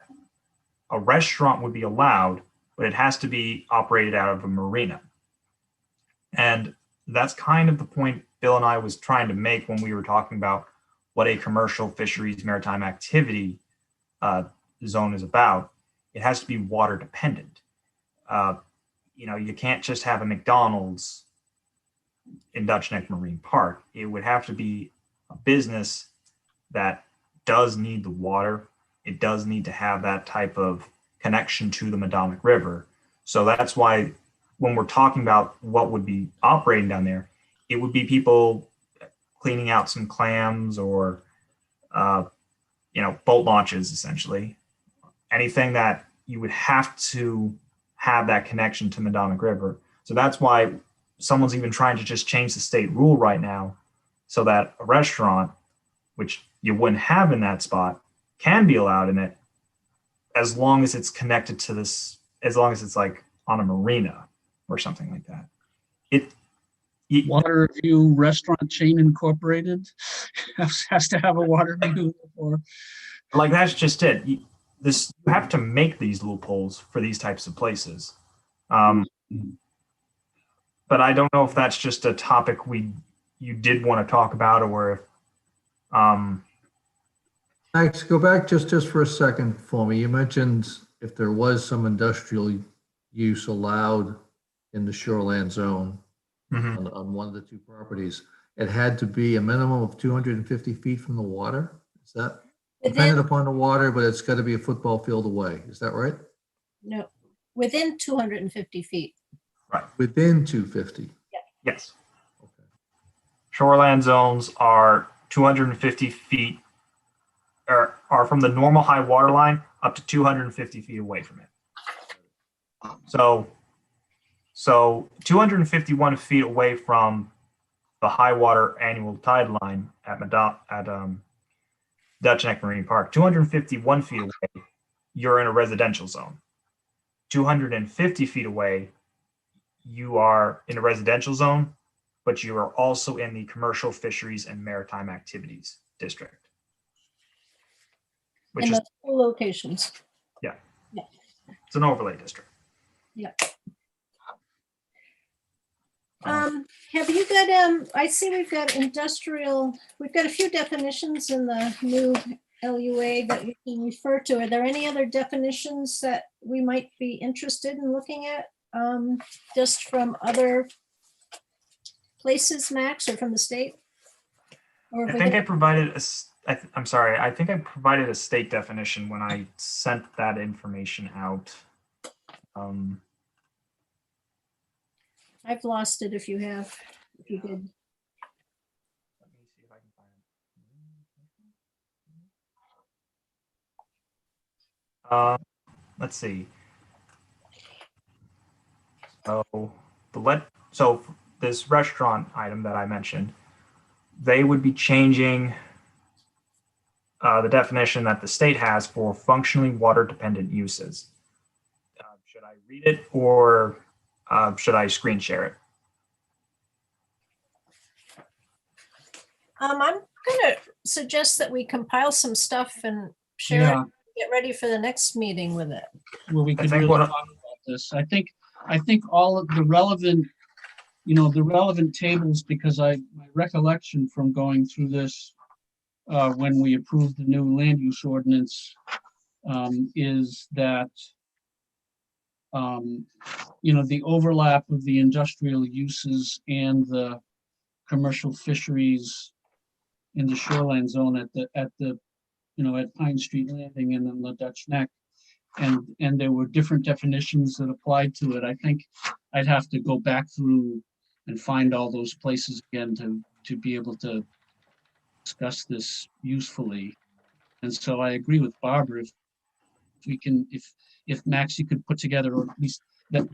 a restaurant would be allowed, but it has to be operated out of a marina. And that's kind of the point Bill and I was trying to make when we were talking about what a commercial fisheries maritime activity zone is about. It has to be water dependent. You can't just have a McDonald's in Dutch Neck Marine Park. It would have to be a business that does need the water. It does need to have that type of connection to the Madomic River. So that's why when we're talking about what would be operating down there, it would be people cleaning out some clams or, boat launches, essentially. Anything that you would have to have that connection to Madomic River. So that's why someone's even trying to just change the state rule right now so that a restaurant, which you wouldn't have in that spot, can be allowed in it as long as it's connected to this, as long as it's like on a marina or something like that. Water View Restaurant Chain Incorporated has to have a water view, or like that's just it. You have to make these loopholes for these types of places. But I don't know if that's just a topic you did want to talk about, or if Max, go back just for a second for me. You mentioned if there was some industrial use allowed in the shoreland zone on one of the 2 properties, it had to be a minimum of 250 feet from the water. Is that dependent upon the water, but it's got to be a football field away. Is that right? No, within 250 feet. right. Within 250. Yes. Okay. Shoreland zones are 250 feet, or are from the normal high water line up to 250 feet away from it. So 251 feet away from the high water annual tide line at Dutch Neck Marine Park, 251 feet away, you're in a residential zone. 250 feet away, you are in a residential zone, but you are also in the commercial fisheries and maritime activities district. Which in is the 2 locations. Yeah. Yeah. It's an overlay district. Yeah. Have you got, I see we've got a few definitions in the new LUA that we can refer to. Are there any other definitions that we might be interested in looking at, just from other places, Max, or from the state? Or I think I provided I'm sorry, I think I provided a state definition when I sent that information out. I've lost it if you did. Let me see if I can find it. Let's see. So this restaurant item that I mentioned, they would be changing the definition that the state has for functionally water dependent uses. should I read it or should I screen share it? I'm gonna suggest that we compile some stuff and share it, Yeah, get ready for the next meeting with it. where we I could think really what- talk about this. I think all of the relevant, the relevant tables, because my recollection from going through this when we approved the new land use ordinance is that the overlap of the industrial uses and the commercial fisheries in the shoreline zone at Pine Street Landing and then the Dutch Neck. And there were different definitions that applied to it. I think I'd have to go back through and find all those places again to be able to discuss this usefully. And so I agree with Barbara. If Max, you could put together, or at least that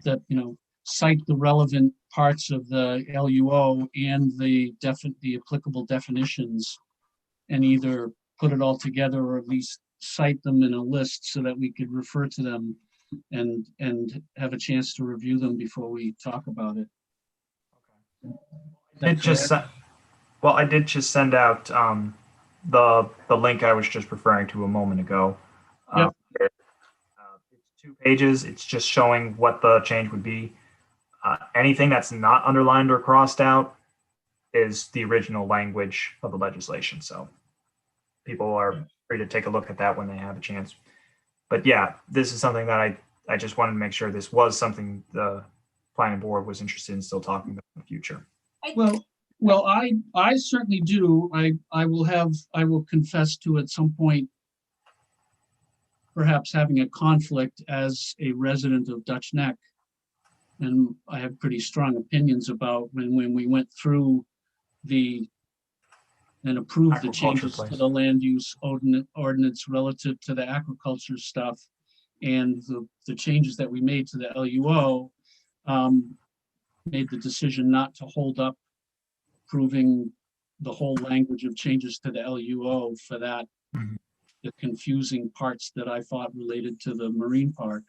cite the relevant parts of the LUO and the applicable definitions, and either put it all together or at least cite them in a list so that we could refer to them and have a chance to review them before we talk about it. I did just send out the link I was just referring to a moment ago. Yep. It's 2 pages. It's just showing what the change would be. Anything that's not underlined or crossed out is the original language of the legislation. So people are free to take a look at that when they have a chance. But yeah, this is something that I just wanted to make sure this was something the planning board was interested in still talking about in the future. Well, I certainly do. I will confess to at some point perhaps having a conflict as a resident of Dutch Neck. And I have pretty strong opinions about when we went through and approved the Aquaculture changes place. to the land use ordinance relative to the aquaculture stuff and the changes that we made to the LUO, made the decision not to hold up proving the whole language of changes to the LUO for that, Mhm. the confusing parts that I thought related to the marine park.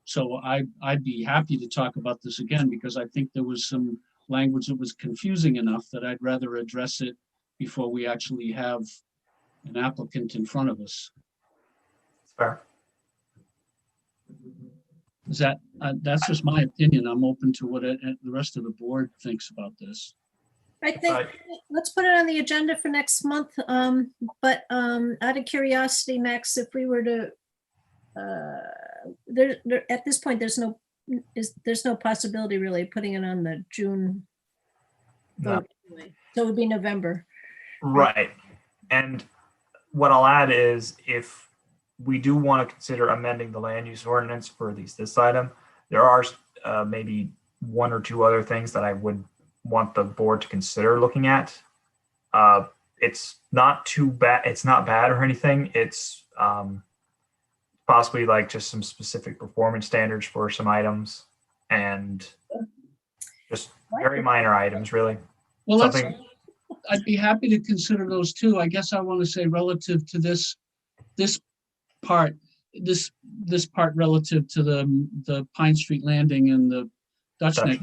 So I'd be happy to talk about this again, because I think there was some language that was confusing enough that I'd rather address it before we actually have an applicant in front of us. It's fair. Is that's just my opinion. I'm open to what the rest of the board thinks about this. I think, Right. let's put it on the agenda for next month. But out of curiosity, Max, if we were to, at this point, there's no possibility really of putting it on the June No. vote anyway. So it would be November. Right. And what I'll add is, if we do want to consider amending the land use ordinance for at least this item, there are maybe 1 or 2 other things that I would want the board to consider looking at. It's not too bad. It's not bad or anything. It's possibly like just some specific performance standards for some items and just very minor items, really. Well, I'd be happy to consider those too. I guess I want to say relative to this part relative to the Pine Street Landing and the Dutch Neck.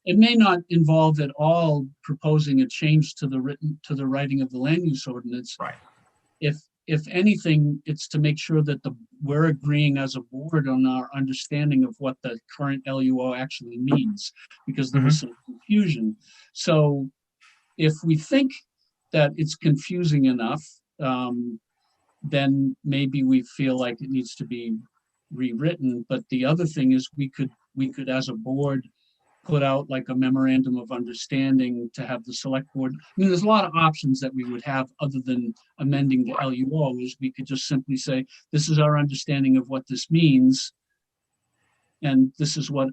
It may not involve at all proposing a change to the writing of the land use ordinance. Right. If anything, it's to make sure that we're agreeing as a board on our understanding of what the current LUO actually means, because there was some confusion. So if we think that it's confusing enough, then maybe we feel like it needs to be rewritten. But the other thing is we could as a board put out like a memorandum of understanding to have the select board. I mean, there's a lot of options that we would have other than amending the LUO. Is we could just simply say, this is our understanding of what this means. And this is what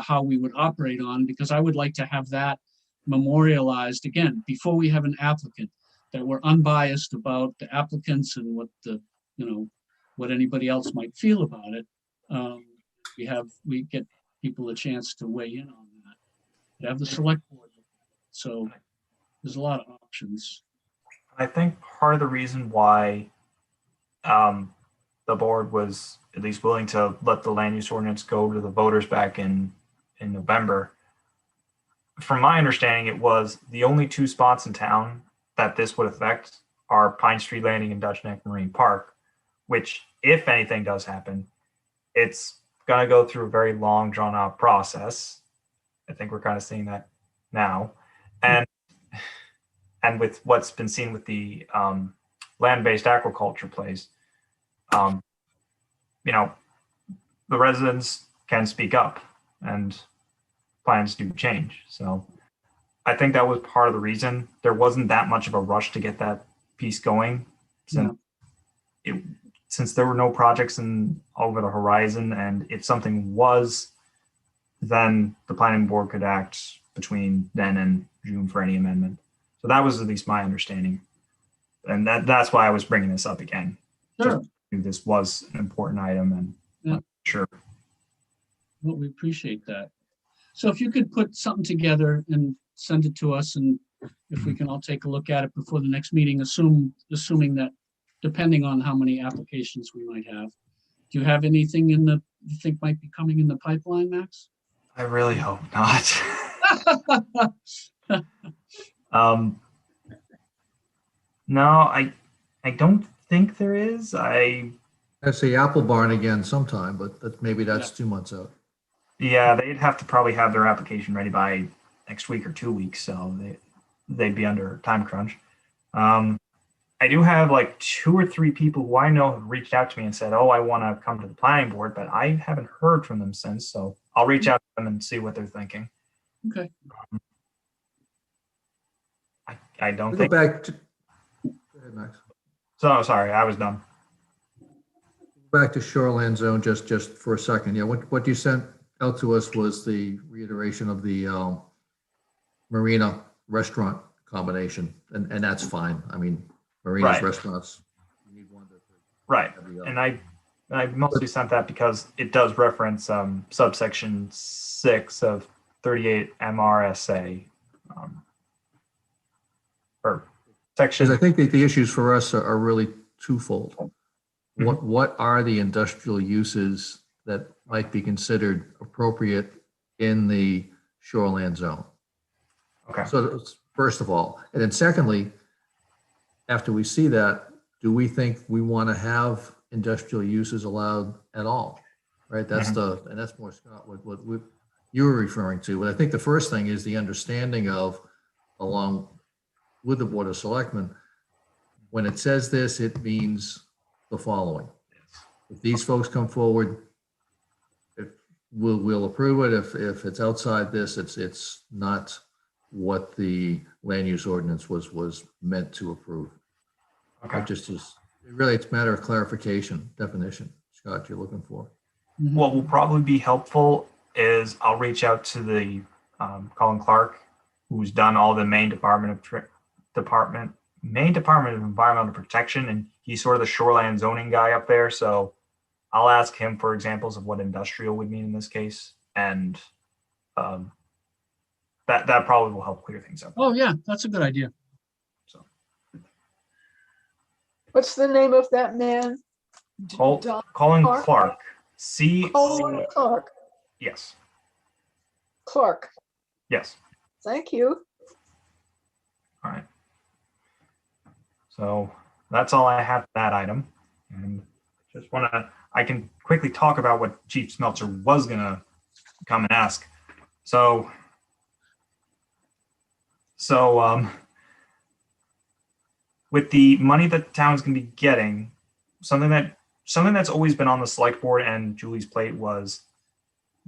how we would operate on, because I would like to have that memorialized again, before we have an applicant, that we're unbiased about the applicants and what anybody else might feel about it. We get people a chance to weigh in on that. We have the select board. So there's a lot of options. I think part of the reason why the board was at least willing to let the land use ordinance go to the voters back in November. From my understanding, it was the only two spots in town that this would affect are Pine Street Landing and Dutch Neck Marine Park, which, if anything does happen, it's going to go through a very long, drawn out process. I think we're kind of seeing that now. And with what's been seen with the land-based aquaculture plays, the residents can speak up and plans do change. So I think that was part of the reason there wasn't that much of a rush to get that piece going, since there were no projects over the horizon, and if something was, then the planning board could act between then and June for any amendment. So that was at least my understanding, and that's why I was bringing this up again. Sure. This was an important item, and Yeah. sure. Well, we appreciate that. So if you could put something together and send it to us, and if we can all take a look at it before the next meeting, assuming that, depending on how many applications we might have. Do you have anything you think might be coming in the pipeline, Max? I really hope not. No, I don't think there is. That's the Apple Barn again sometime, but maybe that's 2 months out. Yeah, they'd have to probably have their application ready by next week or 2 weeks, so they'd be under time crunch. I do have like 2 or 3 people who I know have reached out to me and said, "Oh, I want to come to the planning board," but I haven't heard from them since. So I'll reach out to them and see what they're thinking. Okay. I don't Go think. back to, go ahead, Max. So sorry, I was done. Back to shoreland zone just for a second. Yeah, what you sent out to us was the reiteration of the marina restaurant combination, and that's fine. I mean, marinas, Right. restaurants, you need one to Right, every other. and I mostly sent that because it does reference subsection 6 of 38 MRSA, or section. Because I think that the issues for us are really twofold. What are the industrial uses that might be considered appropriate in the shoreland zone? Okay. So that's first of all, and then secondly, after we see that, do we think we want to have industrial uses allowed at all? Right, that's and that's more, Scott, what you were referring to. But I think the first thing is the understanding of, along with the Board of Selectmen, when it says this, it means the following. If these folks come forward, we'll approve it. If it's outside this, it's not what the land use ordinance was meant to approve. Okay. It just is, really, it's a matter of clarification, definition, Scott, you're looking for. What will probably be helpful is I'll reach out to the Colin Clark, who's done all the Maine Department of Environmental Protection, and he's sort of the shoreline zoning guy up there. So I'll ask him for examples of what industrial would mean in this case, and that probably will help clear things up. Oh, yeah, that's a good idea. So What's the name of that man? Don Colin Clark? Clark, Colin Clark. Yes. Clark. Yes. Thank you. All right. So that's all I have for that item. And just I can quickly talk about what Chief Smeltzer was gonna come and ask. So with the money that the town's gonna be getting, something that's always been on the select board and Julie's plate was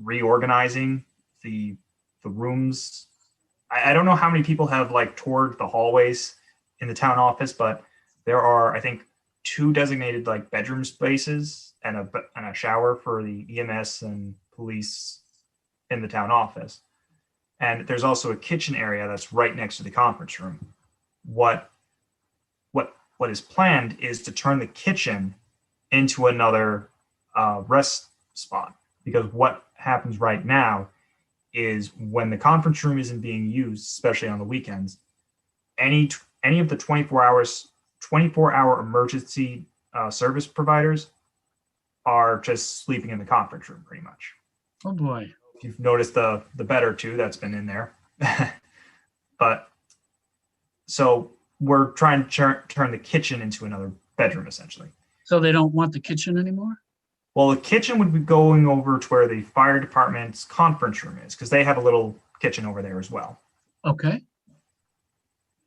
reorganizing the rooms. I don't know how many people have like toured the hallways in the town office, but there are, I think, 2 designated like bedroom spaces and a shower for the EMS and police in the town office. And there's also a kitchen area that's right next to the conference room. What is planned is to turn the kitchen into another rest spot, because what happens right now is when the conference room isn't being used, especially on the weekends, any of the 24-hour emergency service providers are just sleeping in the conference room pretty much. Oh, boy. If you've noticed the bed or two that's been in there. But so we're trying to turn the kitchen into another bedroom essentially. So they don't want the kitchen anymore? Well, the kitchen would be going over to where the fire department's conference room is, because they have a little kitchen over there as well. Okay.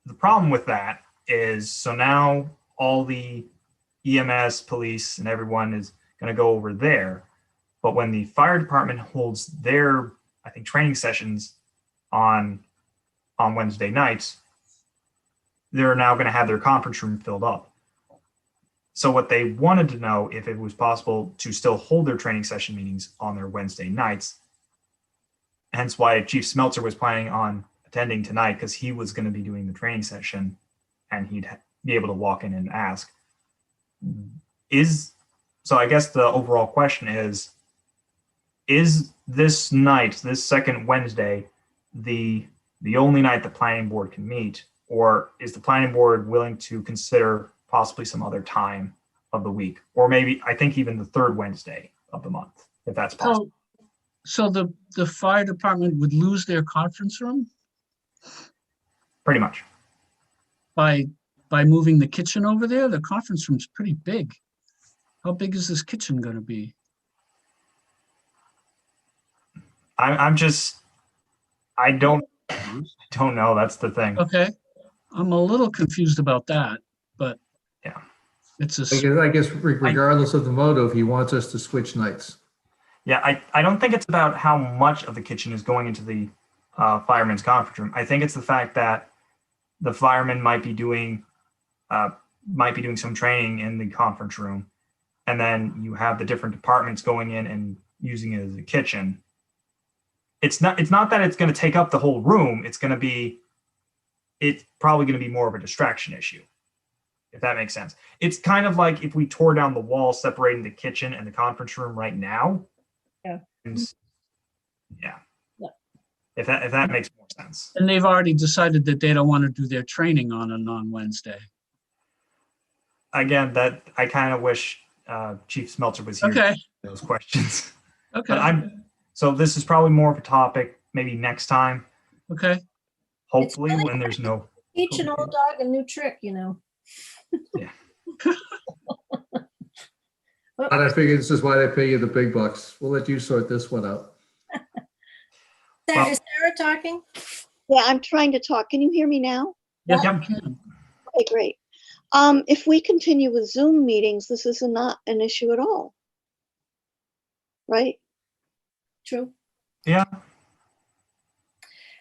The problem with that is, so now all the EMS, police, and everyone is going to go over there. But when the fire department holds their, I think, training sessions on Wednesday nights, they're now going to have their conference room filled up. So what they wanted to know if it was possible to still hold their training session meetings on their Wednesday nights. Hence why Chief Smeltzer was planning on attending tonight, because he was going to be doing the training session and he'd be able to walk in and ask. So I guess the overall question is this night, this second Wednesday, the only night the planning board can meet, or is the planning board willing to consider possibly some other time of the week, or maybe I think even the third Wednesday of the month, if that's possible? So the fire department would lose their conference room Pretty much. by moving the kitchen over there? The conference room's pretty big. How big is this kitchen gonna be? I don't know. That's the thing. Okay, I'm a little confused about that, but Yeah. it's I guess regardless of the motive, he wants us to switch nights. Yeah, I don't think it's about how much of the kitchen is going into the fireman's conference room. I think it's the fact that the firemen might be doing some training in the conference room, and then you have the different departments going in and using it as a kitchen. It's not that it's going to take up the whole room. It's probably going to be more of a distraction issue, if that makes sense. It's kind of like if we tore down the wall separating the kitchen and the conference room right now. Yeah. Yeah. Yeah. If that makes more sense. and they've already decided that they don't want to do their training on a non-Wednesday. Again, that I kind of wish Chief Smeltzer was here. Okay, For those questions. okay, But so this is probably more of a topic maybe next time. okay. Hopefully really when there's no. Teach an old dog a new trick, you know. Yeah. And I figure this is why they pay you the big bucks. We'll let you sort this one out. Well- Is Sarah talking? Yeah, I'm trying to talk. Can you hear me now? Yes, Yep. you can. Okay, great. If we continue with Zoom meetings, this is not an issue at all. Right? True. Yeah.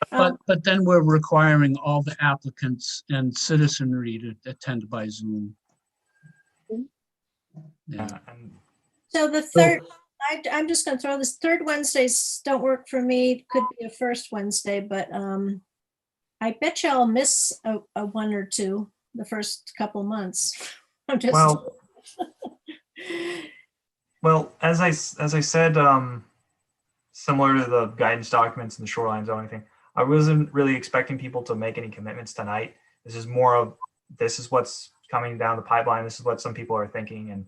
But then we're requiring all the applicants and citizenry to attend by Zoom. Yeah, And So the third, I'm just gonna throw this, third Wednesdays don't work for me. It could be a first Wednesday, but I bet you I'll miss a one or two the first couple months. I'm just. well, as I said, similar to the guidance documents and the shoreline zoning thing, I wasn't really expecting people to make any commitments tonight. This is what's coming down the pipeline. This is what some people are thinking, and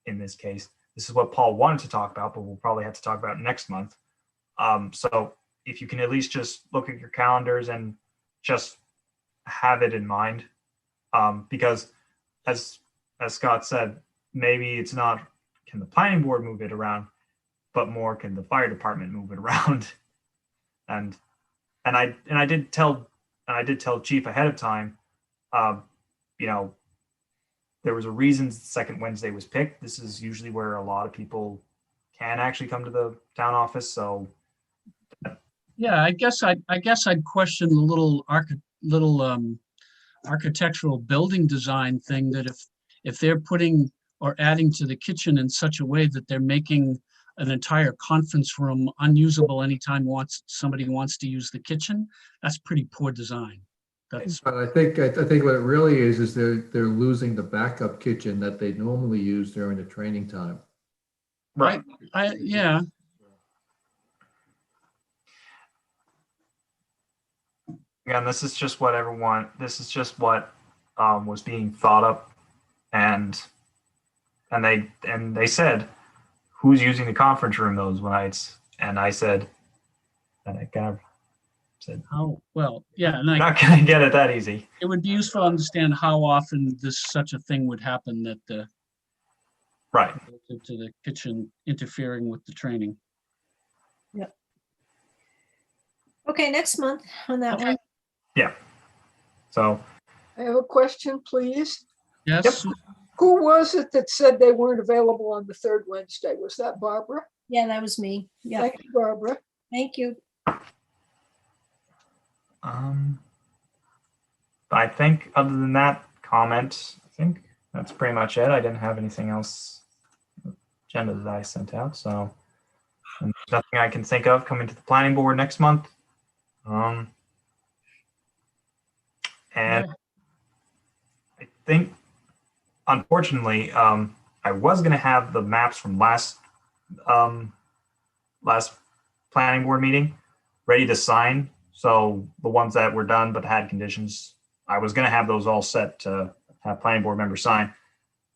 in this case, this is what Paul wanted to talk about, but we'll probably have to talk about next month. So if you can at least just look at your calendars and just have it in mind, because as Scott said, maybe it's not can the planning board move it around, but more can the fire department move it around. And I did tell Chief ahead of time, there was a reason the second Wednesday was picked. This is usually where a lot of people can actually come to the town office. So yeah, I guess I'd question the little architectural building design thing, that if they're putting or adding to the kitchen in such a way that they're making an entire conference room unusable anytime somebody wants to use the kitchen, that's pretty poor design. That's But I think what it really is they're losing the backup kitchen that they normally use during the training time. right. Yeah. Again, this is just what was being thought up, and they said who's using the conference room those nights? And I said, and I kind of said, How, well, yeah, and "You're not gonna get it that easy." it would be useful to understand how often such a thing would happen that the, Right. to the kitchen interfering with the training. Okay, next month on that Okay. one. Yeah. So I have a question, please. Yes, Who was it that said they weren't available on the third Wednesday? Was that Barbara? Yeah, that was me. Yeah, Thank you, Barbara. thank you. I think other than that comment, I think that's pretty much it. I didn't have anything else agenda that I sent out, so and there's nothing I can think of coming to the planning board next month. And I think, unfortunately, I was going to have the maps from last planning board meeting ready to sign. So the ones that were done but had conditions, I was going to have those all set to have planning board members sign.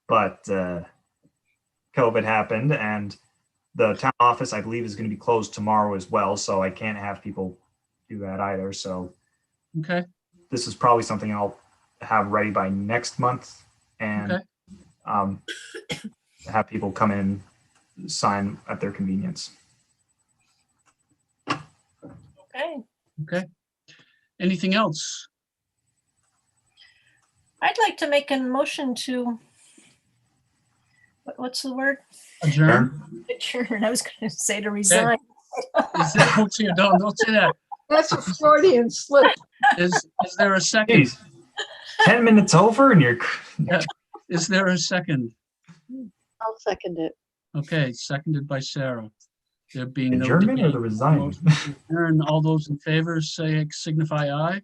But COVID happened, and the town office, I believe, is going to be closed tomorrow as well. So I can't have people do that either. So okay, this is probably something I'll have ready by next month, and Okay. have people come in, sign at their convenience. Okay, okay. Anything else? I'd like to make a motion to, what's the word? Adjourn? Adjourn. I was going to say to resign. Is there, don't say that. That's a Freudian slip. Is there a second? Jeez, 10 minutes over and you're. Is there a second? I'll second it. Okay, seconded by Sarah. There being no Adjournment or debate, the resign? motion to adjourn. All those in favor say, signify aye.